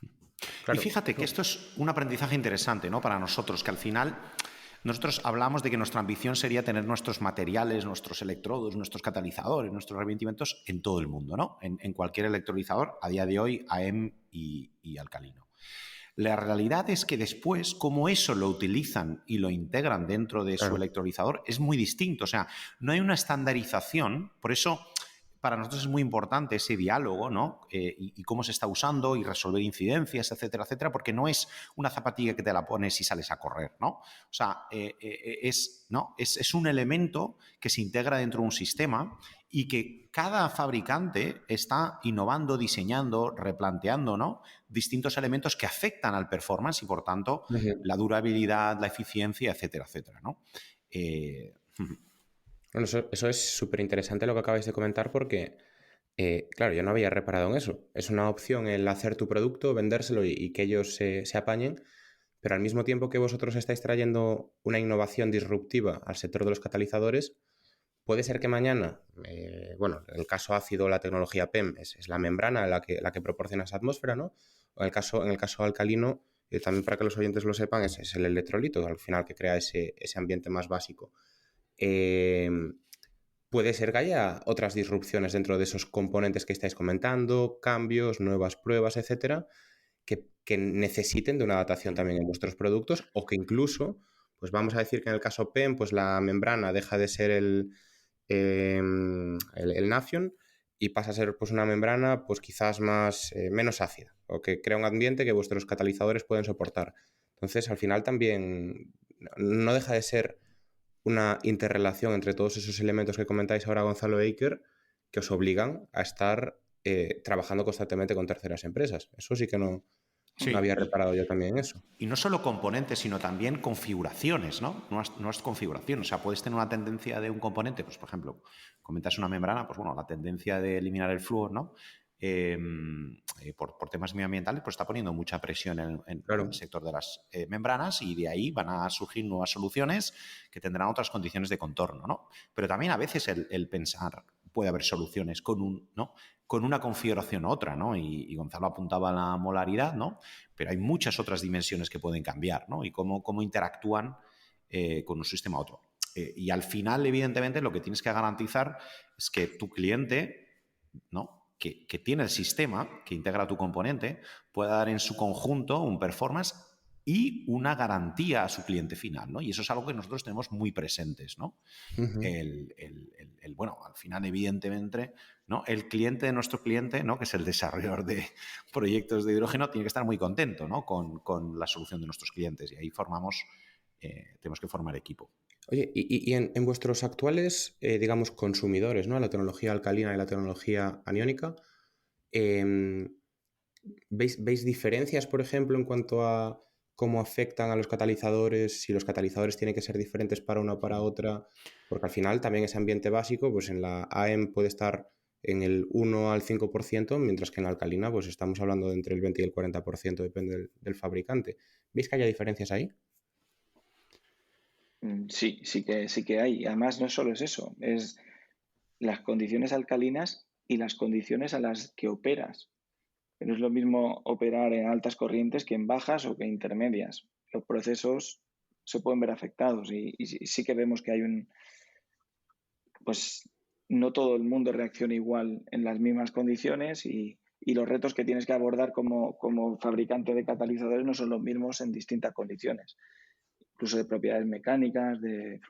Claro. Y fíjate que esto es un aprendizaje interesante, ¿no? Para nosotros, que al final nosotros hablamos de que nuestra ambición sería tener nuestros materiales, nuestros electrodos, nuestros catalizadores, nuestros revestimientos en todo el mundo, ¿no? En cualquier electrolizador, a día de hoy, AM y alcalino. La realidad es que después, como eso lo utilizan y lo integran dentro de su electrolizador, es muy distinto. O sea, no hay una estandarización, por eso para nosotros es muy importante ese diálogo, ¿no? Y cómo se está usando y resolver incidencias, etcétera, etcétera, porque no es una zapatilla que te la pones y sales a correr, ¿no? O sea, es un elemento que se integra dentro de un sistema y que cada fabricante está innovando, diseñando, replanteando, ¿no? Distintos elementos que afectan al performance y, por tanto, la durabilidad, la eficiencia, etcétera, etcétera, ¿no? Bueno, eso es súper interesante lo que acabáis de comentar porque, claro, yo no había reparado en eso. Es una opción el hacer tu producto, vendérselo y que ellos se apañen, pero al mismo tiempo que vosotros estáis trayendo una innovación disruptiva al sector de los catalizadores, puede ser que mañana, bueno, en el caso ácido, la tecnología PEM es la membrana la que proporciona esa atmósfera, ¿no? O en el caso alcalino, también para que los oyentes lo sepan, es el electrolito, al final, que crea ese ambiente más básico. Puede ser que haya otras disrupciones dentro de esos componentes que estáis comentando, cambios, nuevas pruebas, etcétera, que necesiten de una adaptación también en vuestros productos, o que incluso, pues vamos a decir que en el caso PEM, pues la membrana deja de ser el Nafion y pasa a ser pues una membrana pues quizás menos ácida, o que crea un ambiente que vuestros catalizadores pueden soportar. Entonces, al final también no deja de ser una interrelación entre todos esos elementos que comentáis ahora, Gonzalo e Iker, que os obligan a estar trabajando constantemente con terceras empresas. Eso sí que no había reparado yo también en eso. Y no solo componentes, sino también configuraciones, ¿no? No es configuración. O sea, puedes tener una tendencia de un componente, pues por ejemplo, comentas una membrana, pues bueno, la tendencia de eliminar el flúor, ¿no? Por temas medioambientales, pues está poniendo mucha presión en el sector de las membranas, y de ahí van a surgir nuevas soluciones que tendrán otras condiciones de contorno, ¿no? Pero también a veces el pensar, puede haber soluciones con una configuración u otra, ¿no? Y Gonzalo apuntaba a la molaridad, ¿no? Pero hay muchas otras dimensiones que pueden cambiar, ¿no? Y cómo interactúan con un sistema u otro. Y al final, evidentemente, lo que tienes que garantizar es que tu cliente, ¿no?, que tiene el sistema, que integra tu componente, pueda dar en su conjunto un performance y una garantía a su cliente final, ¿no? Y eso es algo que nosotros tenemos muy presentes, ¿no? Bueno, al final, evidentemente, ¿no?, el cliente de nuestro cliente, ¿no?, que es el desarrollador de proyectos de hidrógeno, tiene que estar muy contento, ¿no?, con la solución de nuestros clientes, y ahí tenemos que formar equipo. Oye, y en vuestros actuales, digamos, consumidores, ¿no?, la tecnología alcalina y la tecnología aniónica, ¿veis diferencias, por ejemplo, en cuanto a cómo afectan a los catalizadores, si los catalizadores tienen que ser diferentes para una o para otra? Porque al final también ese ambiente básico, pues en la AM puede estar en el 1 al 5%, mientras que en la alcalina pues estamos hablando de entre el 20 y el 40%, depende del fabricante. ¿Veis que haya diferencias ahí? Sí, sí que hay. Además, no solo es eso, es las condiciones alcalinas y las condiciones a las que operas. No es lo mismo operar en altas corrientes que en bajas o que en intermedias. Los procesos se pueden ver afectados y sí que vemos que hay pues no todo el mundo reacciona igual en las mismas condiciones y los retos que tienes que abordar como fabricante de catalizadores no son los mismos en distintas condiciones, incluso de propiedades mecánicas, de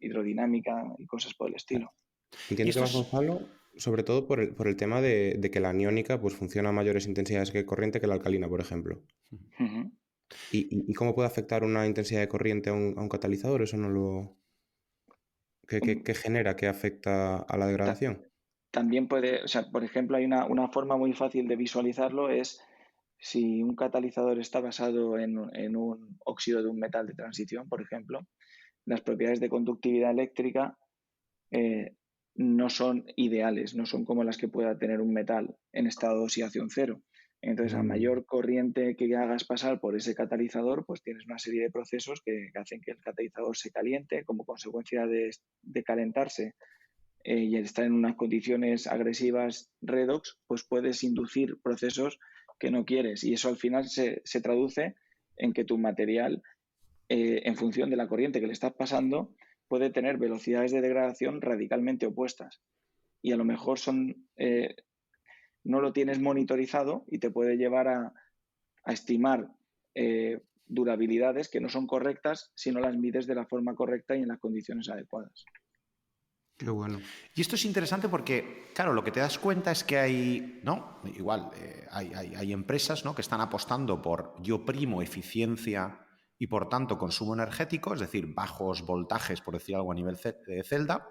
hidrodinámica y cosas por el estilo. Entiendo que vas, Gonzalo, sobre todo por el tema de que la aniónica pues, funciona a mayores intensidades de corriente que la alcalina, por ejemplo. Uh-huh. ¿Y cómo puede afectar una intensidad de corriente a un catalizador? Eso no lo... ¿Qué genera? ¿Qué afecta a la degradación? También puede, o sea, por ejemplo, hay una forma muy fácil de visualizarlo, es si un catalizador está basado en un óxido de un metal de transición, por ejemplo, las propiedades de conductividad eléctrica no son ideales, no son como las que pueda tener un metal en estado de oxidación cero. Entonces, a mayor corriente que hagas pasar por ese catalizador, pues tienes una serie de procesos que hacen que el catalizador se caliente. Como consecuencia de calentarse y estar en unas condiciones agresivas redox, pues puedes inducir procesos que no quieres. Y eso al final se traduce en que tu material, en función de la corriente que le estás pasando, puede tener velocidades de degradación radicalmente opuestas. Y a lo mejor no lo tienes monitorizado y te puede llevar a estimar durabilidades que no son correctas si no las mides de la forma correcta y en las condiciones adecuadas. Qué bueno. Y esto es interesante porque, claro, lo que te das cuenta es que hay, ¿no? Igual, hay empresas, ¿no?, que están apostando por yo primo eficiencia y por tanto consumo energético, es decir, bajos voltajes, por decir algo a nivel de celda,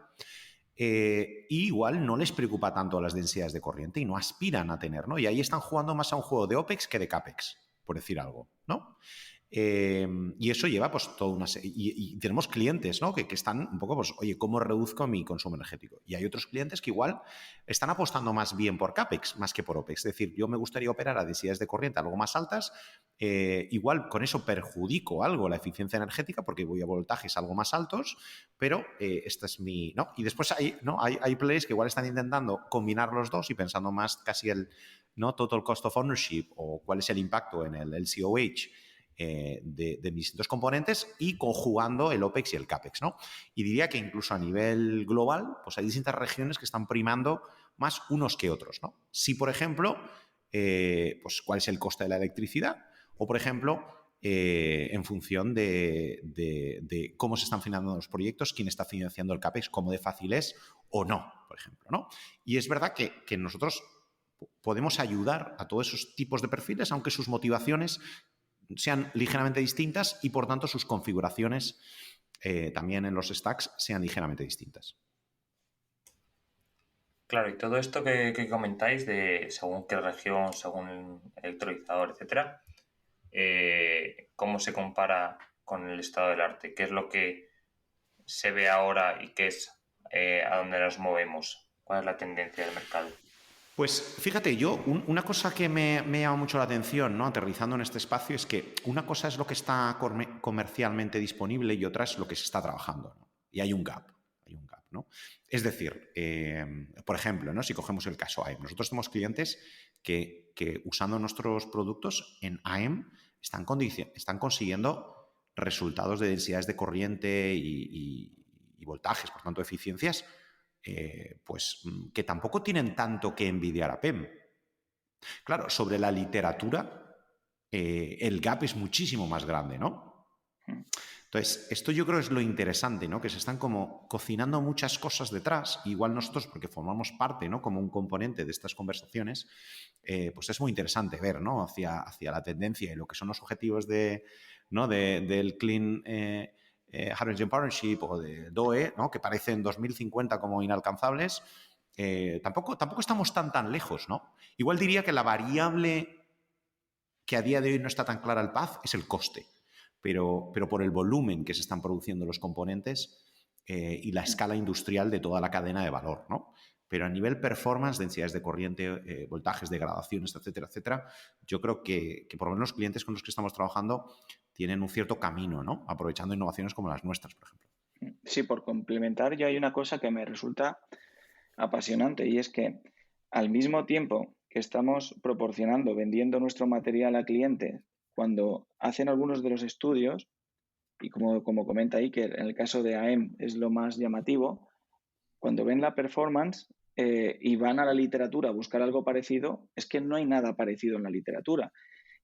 y igual no les preocupa tanto las densidades de corriente y no aspiran a tener, ¿no? Y ahí están jugando más a un juego de OPEX que de CAPEX, por decir algo, ¿no? Y eso lleva pues toda una serie. Y tenemos clientes, ¿no?, que están un poco, pues, oye, ¿cómo reduzco mi consumo energético? Y hay otros clientes que igual están apostando más bien por CAPEX más que por OPEX. Es decir, yo me gustaría operar a densidades de corriente algo más altas. Igual con eso perjudico algo la eficiencia energética porque voy a voltajes algo más altos, pero esta es mi... ¿no? Y después hay players que igual están intentando combinar los dos y pensando más casi ¿no?, total cost of ownership o cuál es el impacto en el COH de mis distintos componentes y conjugando el OPEX y el CAPEX, ¿no? Y diría que incluso a nivel global, pues hay distintas regiones que están primando más unos que otros, ¿no? Si, por ejemplo, pues cuál es el coste de la electricidad, o por ejemplo, en función de cómo se están financiando los proyectos, quién está financiando el CAPEX, cómo de fácil es o no, por ejemplo, ¿no? Y es verdad que nosotros podemos ayudar a todos esos tipos de perfiles, aunque sus motivaciones sean ligeramente distintas y, por tanto, sus configuraciones también en los stacks sean ligeramente distintas. Claro, y todo esto que comentáis de según qué región, según el electrolizador, etcétera, ¿cómo se compara con el estado del arte? ¿Qué es lo que se ve ahora y qué es a dónde nos movemos? ¿Cuál es la tendencia del mercado? Pues fíjate, una cosa que me llama mucho la atención, ¿no? Aterrizando en este espacio, es que una cosa es lo que está comercialmente disponible y otra es lo que se está trabajando, ¿no? Y hay un gap, ¿no? Es decir, por ejemplo, ¿no? Si cogemos el caso AEM, nosotros tenemos clientes que usando nuestros productos en AEM están consiguiendo resultados de densidades de corriente y voltajes, por tanto, eficiencias pues que tampoco tienen tanto que envidiar a PEM. Claro, sobre la literatura, el gap es muchísimo más grande, ¿no? Entonces, esto yo creo es lo interesante, ¿no? Que se están como cocinando muchas cosas detrás, igual nosotros, porque formamos parte, ¿no? Como un componente de estas conversaciones, pues es muy interesante ver, ¿no? Hacia la tendencia y lo que son los objetivos ¿no? del Clean Hydrogen Partnership o de DOE, ¿no? Que parecen 2050 como inalcanzables. Tampoco estamos tan lejos, ¿no? Igual diría que la variable que a día de hoy no está tan clara el path es el coste, pero por el volumen que se están produciendo los componentes y la escala industrial de toda la cadena de valor, ¿no? Pero a nivel performance, densidades de corriente, voltajes, degradaciones, etcétera, etcétera, yo creo que por lo menos los clientes con los que estamos trabajando tienen un cierto camino, ¿no? Aprovechando innovaciones como las nuestras, por ejemplo. Sí, por complementar, yo hay una cosa que me resulta apasionante y es que al mismo tiempo que estamos proporcionando, vendiendo nuestro material a clientes, cuando hacen algunos de los estudios, y como comenta ahí, que en el caso de AEM es lo más llamativo, cuando ven la performance y van a la literatura a buscar algo parecido, es que no hay nada parecido en la literatura.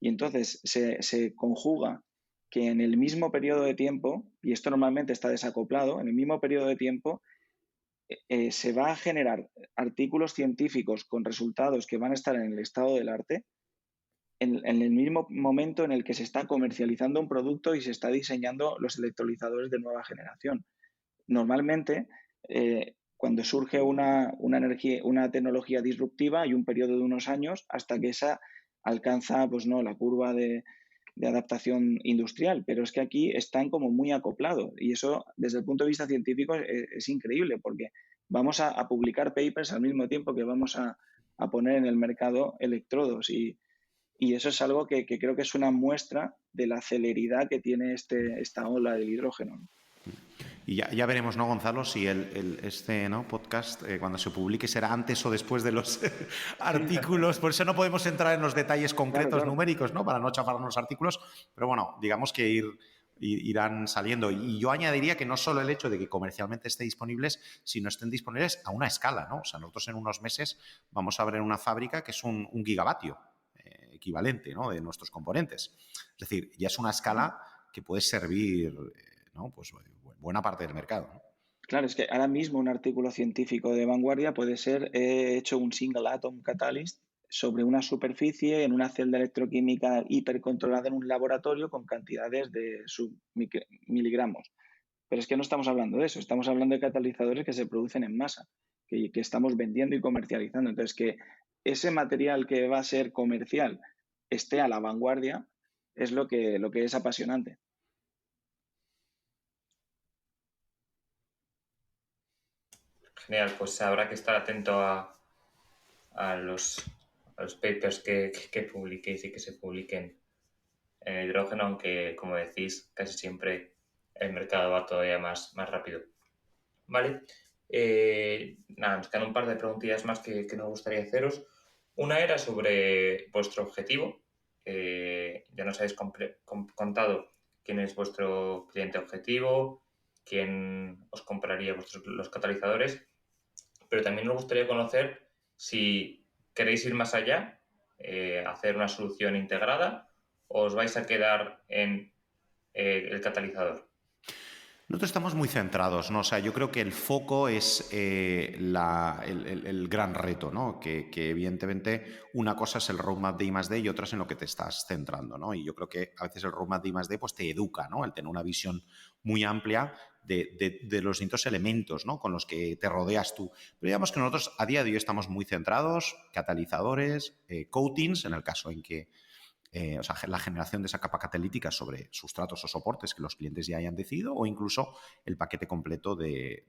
Y entonces se conjuga que en el mismo periodo de tiempo, y esto normalmente está desacoplado, en el mismo periodo de tiempo se va a generar artículos científicos con resultados que van a estar en el estado del arte en el mismo momento en el que se está comercializando un producto y se está diseñando los electrolizadores de nueva generación. Normalmente, cuando surge una tecnología disruptiva, hay un periodo de unos años hasta que esa alcanza pues, no, la curva de adaptación industrial, pero es que aquí están como muy acoplados y eso desde el punto de vista científico es increíble porque vamos a publicar papers al mismo tiempo que vamos a poner en el mercado electrodos y eso es algo que creo que es una muestra de la celeridad que tiene esta ola del hidrógeno. Y ya veremos, ¿no, Gonzalo? Si este ¿no? podcast, cuando se publique, será antes o después de los artículos. Por eso no podemos entrar en los detalles concretos claro. numéricos, ¿no? Para no chafarnos los artículos. Pero bueno, digamos que irán saliendo. Y yo añadiría que no solo el hecho de que comercialmente estén disponibles, sino estén disponibles a una escala, ¿no? O sea, nosotros en unos meses vamos a abrir una fábrica que es un gigavatio equivalente, ¿no? De nuestros componentes. Es decir, ya es una escala que puede servir, ¿no? Pues buena parte del mercado, ¿no? Claro, es que ahora mismo un artículo científico de vanguardia puede ser, he hecho un single atom catalyst sobre una superficie en una celda electroquímica hipercontrolada en un laboratorio con cantidades de miligramos. Pero es que no estamos hablando de eso, estamos hablando de catalizadores que se producen en masa, que estamos vendiendo y comercializando. Entonces, que ese material que va a ser comercial esté a la vanguardia es lo que es apasionante. Genial, pues habrá que estar atento a los papers que publiquéis y que se publiquen en el hidrógeno, aunque, como decís, casi siempre el mercado va todavía más rápido. Vale. Nada, nos quedan un par de preguntillas más que nos gustaría haceros. Una era sobre vuestro objetivo. Ya nos habéis contado quién es vuestro cliente objetivo, quién os compraría los catalizadores, pero también nos gustaría conocer si queréis ir más allá hacer una solución integrada o os vais a quedar en el catalizador? Nosotros estamos muy centrados, ¿no? O sea, yo creo que el foco es el gran reto, ¿no? Que evidentemente una cosa es el roadmap de I+D y otra es en lo que te estás centrando, ¿no? Y yo creo que a veces el roadmap de I+D pues te educa, ¿no? El tener una visión muy amplia de los distintos elementos, ¿no? Con los que te rodeas tú. Pero digamos que nosotros a día de hoy estamos muy centrados, catalizadores, coatings, en el caso en que o sea, la generación de esa capa catalítica sobre sustratos o soportes que los clientes ya hayan decidido, o incluso el paquete completo de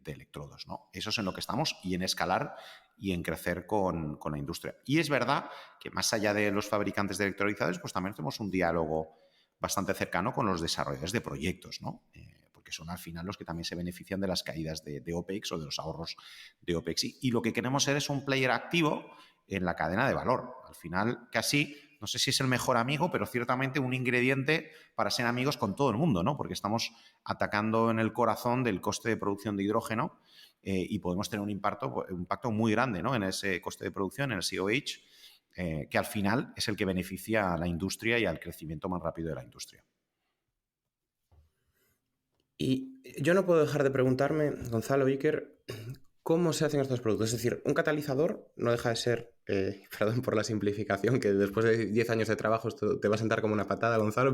electrodos, ¿no? Eso es en lo que estamos, y en escalar y en crecer con la industria. Y es verdad que más allá de los fabricantes de electrolizadores, pues también tenemos un diálogo bastante cercano con los desarrolladores de proyectos, ¿no? Porque son al final los que también se benefician de las caídas de OPEX o de los ahorros de OPEX. Y lo que queremos ser es un player activo en la cadena de valor. Al final, casi, no sé si es el mejor amigo, pero ciertamente un ingrediente para ser amigos con todo el mundo, ¿no? Porque estamos atacando en el corazón del coste de producción de hidrógeno y podemos tener un impacto muy grande, ¿no? En ese coste de producción, en el COH, que al final es el que beneficia a la industria y al crecimiento más rápido de la industria. Y yo no puedo dejar de preguntarme, Gonzalo, Iker, ¿cómo se hacen estos productos? Es decir, un catalizador no deja de ser, perdón por la simplificación, que después de 10 años de trabajo esto te va a sentar como una patada, Gonzalo,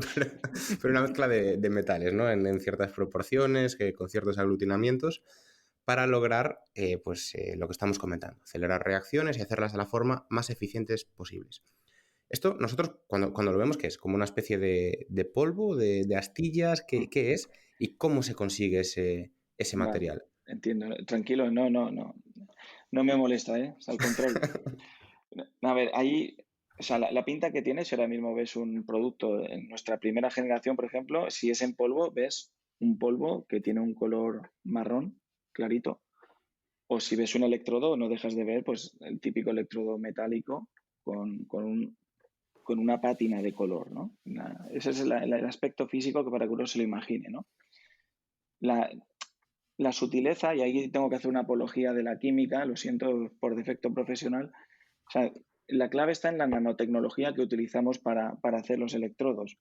pero una mezcla de metales, ¿no? En ciertas proporciones, con ciertos aglutinamientos, para lograr lo que estamos comentando, acelerar reacciones y hacerlas de la forma más eficientes posibles. Esto nosotros cuando lo vemos, ¿qué es? ¿Como una especie de polvo, de astillas? ¿Qué es? ¿Y cómo se consigue ese Vale, material? entiendo. Tranquilo, no me molesta, ¿eh? O sea, al contrario. A ver, ahí, o sea, la pinta que tiene, si ahora mismo ves un producto en nuestra primera generación, por ejemplo, si es en polvo, ves un polvo que tiene un color marrón clarito. O si ves un electrodo, no dejas de ver pues el típico electrodo metálico con una pátina de color, ¿no? Ese es el aspecto físico que para que uno se lo imagine, ¿no? La sutileza, y ahí tengo que hacer una apología de la química, lo siento por defecto profesional, o sea, la clave está en la nanotecnología que utilizamos para hacer los electrodos,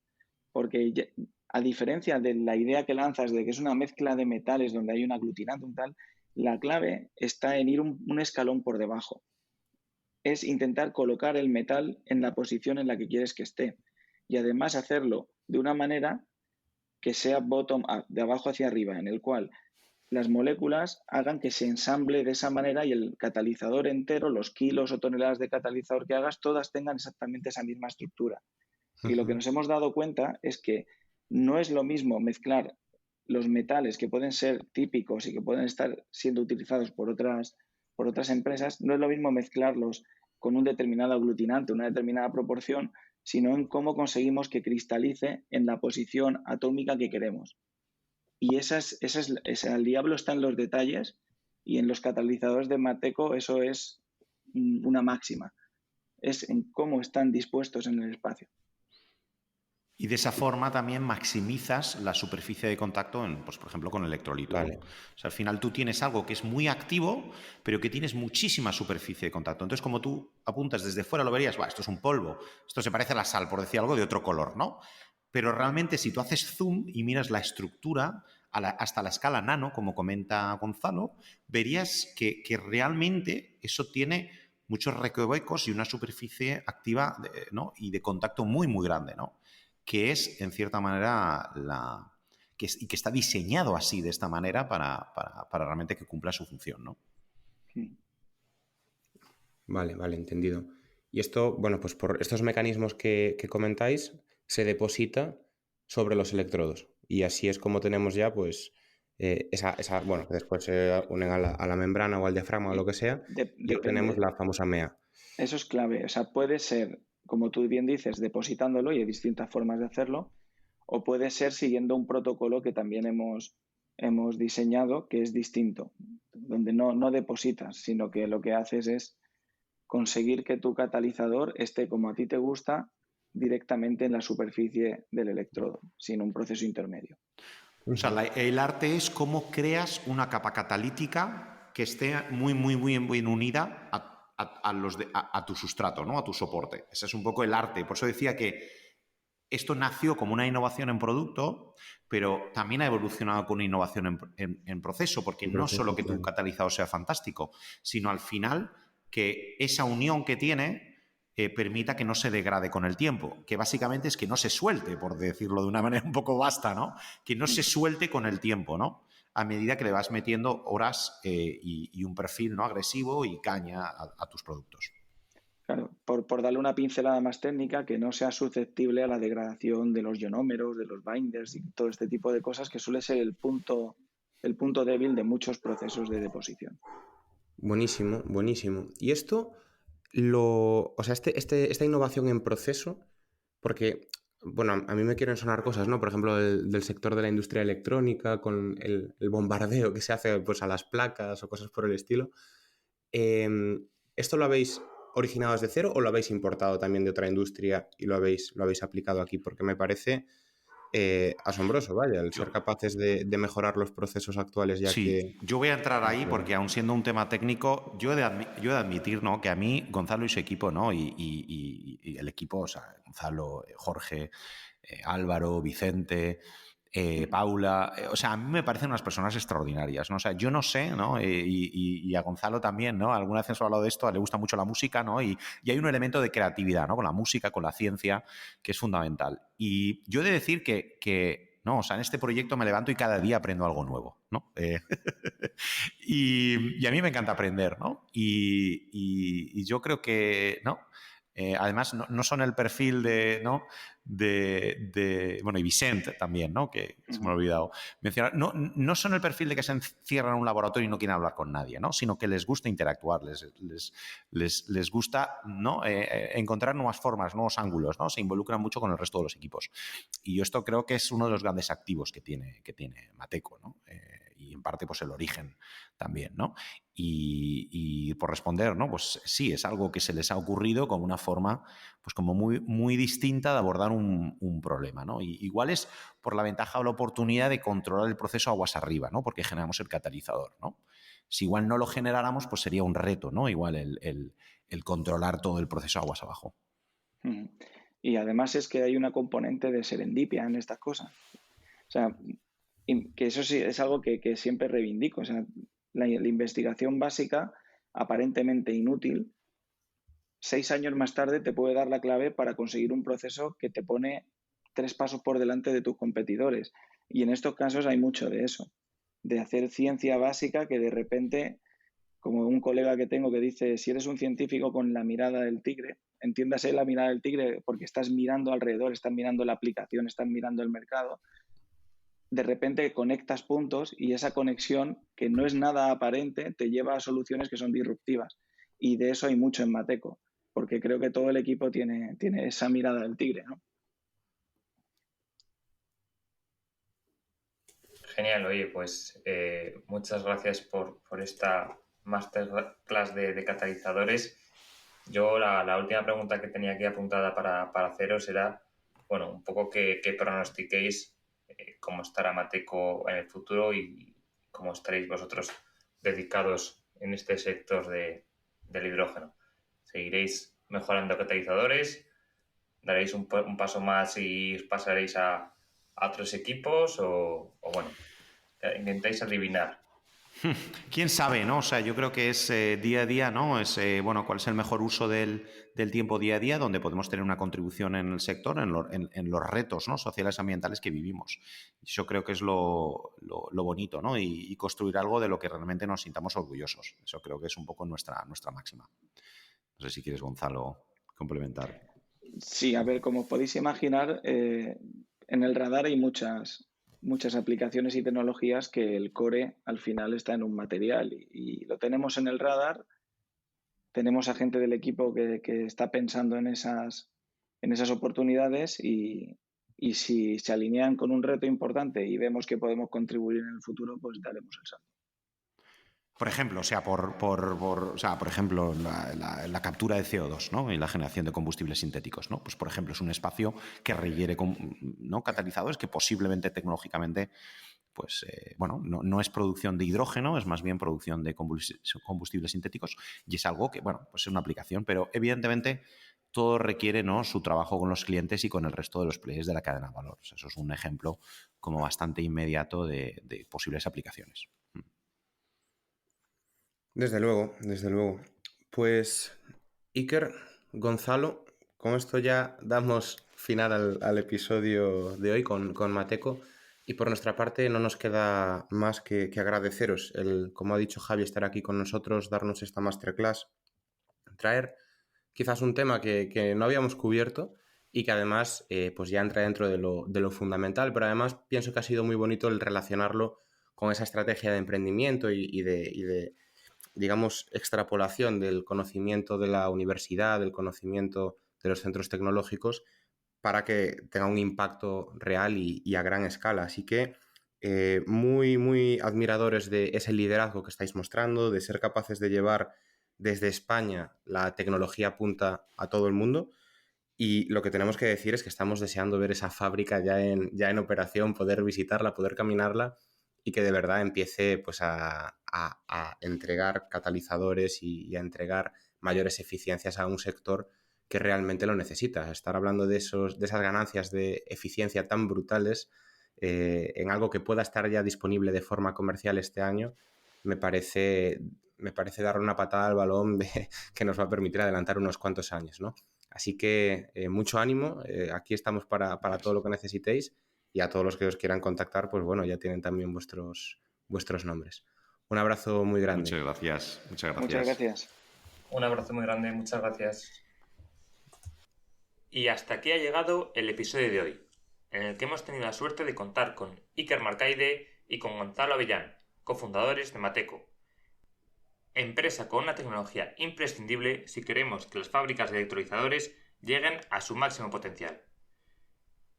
porque a diferencia de la idea que lanzas de que es una mezcla de metales donde hay un aglutinante, un tal, la clave está en ir un escalón por debajo. Es intentar colocar el metal en la posición en la que quieres que esté y además hacerlo de una manera que sea bottom up, de abajo hacia arriba, en el cual las moléculas hagan que se ensamble de esa manera y el catalizador entero, los kilos o toneladas de catalizador que hagas, todas tengan exactamente esa misma estructura. Y lo que nos hemos dado cuenta es que no es lo mismo mezclar los metales que pueden ser típicos y que pueden estar siendo utilizados por otras empresas, no es lo mismo mezclarlos con un determinado aglutinante, una determinada proporción, sino en cómo conseguimos que cristalice en la posición atómica que queremos. Y el diablo está en los detalles, y en los catalizadores de Mateco eso es una máxima. Es en cómo están dispuestos en el espacio. Y de esa forma también maximizas la superficie de contacto, pues, por ejemplo, con el electrolito. Vale. ¿no? O sea, al final tú tienes algo que es muy activo, pero que tienes muchísima superficie de contacto. Entonces, como tú apuntas desde fuera, lo verías, esto es un polvo, esto se parece a la sal, por decir algo, de otro color, ¿no? Pero realmente, si tú haces zoom y miras la estructura hasta la escala nano, como comenta Gonzalo, verías que realmente eso tiene muchos recovecos y una superficie activa, ¿no? Y de contacto muy, muy grande, ¿no? Que es, en cierta manera, que está diseñado así, de esta manera, para realmente que cumpla su función, ¿no? Vale, entendido. Y esto, bueno, pues por estos mecanismos que comentáis, se deposita sobre los electrodos. Y así es como tenemos ya, pues, bueno, después se unen a la membrana o al diafragma o lo que sea, y obtenemos la famosa MEA. Eso es clave. O sea, puede ser, como tú bien dices, depositándolo, y hay distintas formas de hacerlo, o puede ser siguiendo un protocolo que también hemos diseñado, que es distinto, donde no depositas, sino que lo que haces es conseguir que tu catalizador esté como a ti te gusta directamente en la superficie del electrodo, sin un proceso intermedio. O sea, el arte es cómo creas una capa catalítica que esté muy, muy, muy bien unida a tu sustrato, ¿no? A tu soporte. Ese es un poco el arte. Por eso decía que esto nació como una innovación en producto, pero también ha evolucionado con una innovación en proceso, porque no solo que tu catalizador sea fantástico, sino al final que esa unión que tiene permita que no se degrade con el tiempo, que básicamente es que no se suelte, por decirlo de una manera un poco vasta, ¿no? Que no se suelte con el tiempo, ¿no? A medida que le vas metiendo horas y un perfil, ¿no? Agresivo y caña a tus productos. Claro, por darle una pincelada más técnica, que no sea susceptible a la degradación de los ionómeros, de los binders y todo este tipo de cosas, que suele ser el punto débil de muchos procesos de deposición. Buenísimo, buenísimo. Y esto, o sea, esta innovación en proceso, porque, bueno, a mí me quieren sonar cosas, ¿no? Por ejemplo, del sector de la industria electrónica, con el bombardeo que se hace pues, a las placas o cosas por el estilo. ¿Esto lo habéis originado desde cero o lo habéis importado también de otra industria y lo habéis aplicado aquí? Porque me parece asombroso, vaya, el ser capaces de mejorar los procesos actuales ya que... Yo voy a entrar ahí porque aun siendo un tema técnico, yo he de admitir, ¿no? Que a mí, Gonzalo y su equipo, ¿no? Y el equipo, o sea, Gonzalo, Jorge, Álvaro, Vicente... Paula, o sea, a mí me parecen unas personas extraordinarias, ¿no? O sea, yo no sé, ¿no? Y a Gonzalo también, ¿no? Alguna vez hemos hablado de esto, le gusta mucho la música, ¿no? Y hay un elemento de creatividad, ¿no? Con la música, con la ciencia, que es fundamental. Y yo he de decir que no, o sea, en este proyecto me levanto y cada día aprendo algo nuevo, ¿no? Y a mí me encanta aprender, ¿no? Y yo creo que, ¿no? Además, no son el perfil de, ¿no? Bueno, y Vicente también, ¿no? Que se me ha olvidado mencionar. No son el perfil de que se encierran en un laboratorio y no quieren hablar con nadie, ¿no? Sino que les gusta interactuar, les gusta, ¿no? Encontrar nuevas formas, nuevos ángulos, ¿no? Se involucran mucho con el resto de los equipos. Y yo esto creo que es uno de los grandes activos que tiene Mateco, ¿no? Y en parte, pues el origen también, ¿no? Y por responder, ¿no? Pues sí, es algo que se les ha ocurrido como una forma, pues como muy, muy distinta de abordar un problema, ¿no? Y igual es por la ventaja o la oportunidad de controlar el proceso aguas arriba, ¿no? Porque generamos el catalizador, ¿no? Si igual no lo generáramos, pues sería un reto, ¿no? Igual el controlar todo el proceso aguas abajo. Y además es que hay una componente de serendipia en estas cosas. O sea, que eso sí es algo que siempre reivindico. O sea, la investigación básica, aparentemente inútil, 6 años más tarde te puede dar la clave para conseguir un proceso que te pone 3 pasos por delante de tus competidores. Y en estos casos hay mucho de eso, de hacer ciencia básica que de repente, como un colega que tengo que dice, si eres un científico con la mirada del tigre, entiéndase la mirada del tigre porque estás mirando alrededor, estás mirando la aplicación, estás mirando el mercado, de repente conectas puntos y esa conexión, que no es nada aparente, te lleva a soluciones que son disruptivas. Y de eso hay mucho en Mateco, porque creo que todo el equipo tiene esa mirada del tigre, ¿no? Genial, oye, pues muchas gracias por esta masterclass de catalizadores. Yo la última pregunta que tenía aquí apuntada para haceros era, bueno, un poco que pronostiquéis cómo estará Mateco en el futuro y cómo estaréis vosotros dedicados en este sector del hidrógeno. ¿Seguiréis mejorando catalizadores? ¿Daréis un paso más y os pasaréis a otros equipos? O bueno, intentáis adivinar. ¿Quién sabe, no? O sea, yo creo que es día a día, ¿no? Es, bueno, cuál es el mejor uso del tiempo día a día donde podemos tener una contribución en el sector, en los retos, ¿no? Sociales, ambientales que vivimos. Yo creo que es lo bonito, ¿no? Y construir algo de lo que realmente nos sintamos orgullosos. Eso creo que es un poco nuestra máxima. No sé si quieres, Gonzalo, complementar. Sí, a ver, como podéis imaginar, en el radar hay muchas aplicaciones y tecnologías que el core al final está en un material y lo tenemos en el radar. Tenemos a gente del equipo que está pensando en esas oportunidades y si se alinean con un reto importante y vemos que podemos contribuir en el futuro, pues daremos el salto. Por ejemplo, o sea, por ejemplo, la captura de CO2, ¿no? Y la generación de combustibles sintéticos, ¿no? Pues, por ejemplo, es un espacio que requiere, ¿no? Catalizadores que posiblemente tecnológicamente pues bueno, no es producción de hidrógeno, es más bien producción de combustibles sintéticos, y es algo que, bueno, pues es una aplicación, pero evidentemente todo requiere, ¿no?, su trabajo con los clientes y con el resto de los players de la cadena de valor. O sea, eso es un ejemplo como bastante inmediato de posibles aplicaciones. Desde luego, desde luego. Pues, Iker, Gonzalo, con esto ya damos final al episodio de hoy con Mateco. Y por nuestra parte no nos queda más que agradeceros como ha dicho Javi, estar aquí con nosotros, darnos esta masterclass, traer quizás un tema que no habíamos cubierto y que además pues ya entra dentro de lo fundamental, pero además pienso que ha sido muy bonito el relacionarlo con esa estrategia de emprendimiento y de, digamos, extrapolación del conocimiento de la universidad, del conocimiento de los centros tecnológicos para que tenga un impacto real y a gran escala. Así que muy, muy admiradores de ese liderazgo que estáis mostrando, de ser capaces de llevar desde España la tecnología punta a todo el mundo. Y lo que tenemos que decir es que estamos deseando ver esa fábrica ya en operación, poder visitarla, poder caminarla y que de verdad empiece pues, a entregar catalizadores y a entregar mayores eficiencias a un sector que realmente lo necesita. Estar hablando de esas ganancias de eficiencia tan brutales en algo que pueda estar ya disponible de forma comercial este año, me parece darle una patada al balón que nos va a permitir adelantar unos cuantos años, ¿no? Así que mucho ánimo, aquí estamos para todo lo que necesitéis y a todos los que os quieran contactar, pues bueno, ya tienen también vuestros nombres. Un abrazo muy grande. Muchas gracias. Muchas gracias. Muchas gracias. Un abrazo muy grande, muchas gracias. Y hasta aquí ha llegado el episodio de hoy, en el que hemos tenido la suerte de contar con Iker Marcaide y con Gonzalo Avellán, cofundadores de Mateco, empresa con una tecnología imprescindible si queremos que las fábricas de electrolizadores lleguen a su máximo potencial.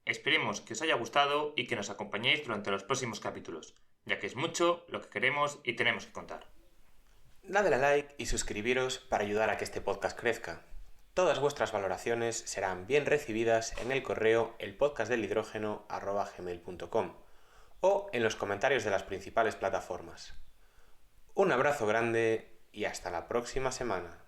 Esperemos que os haya gustado y que nos acompañéis durante los próximos capítulos, ya que es mucho lo que queremos y tenemos que contar. Dadle a like y suscribiros para ayudar a que este podcast crezca. Todas vuestras valoraciones serán bien recibidas en el correo elpodcastdelhidrógeno@gmail.com o en los comentarios de las principales plataformas. Un abrazo grande y hasta la próxima semana.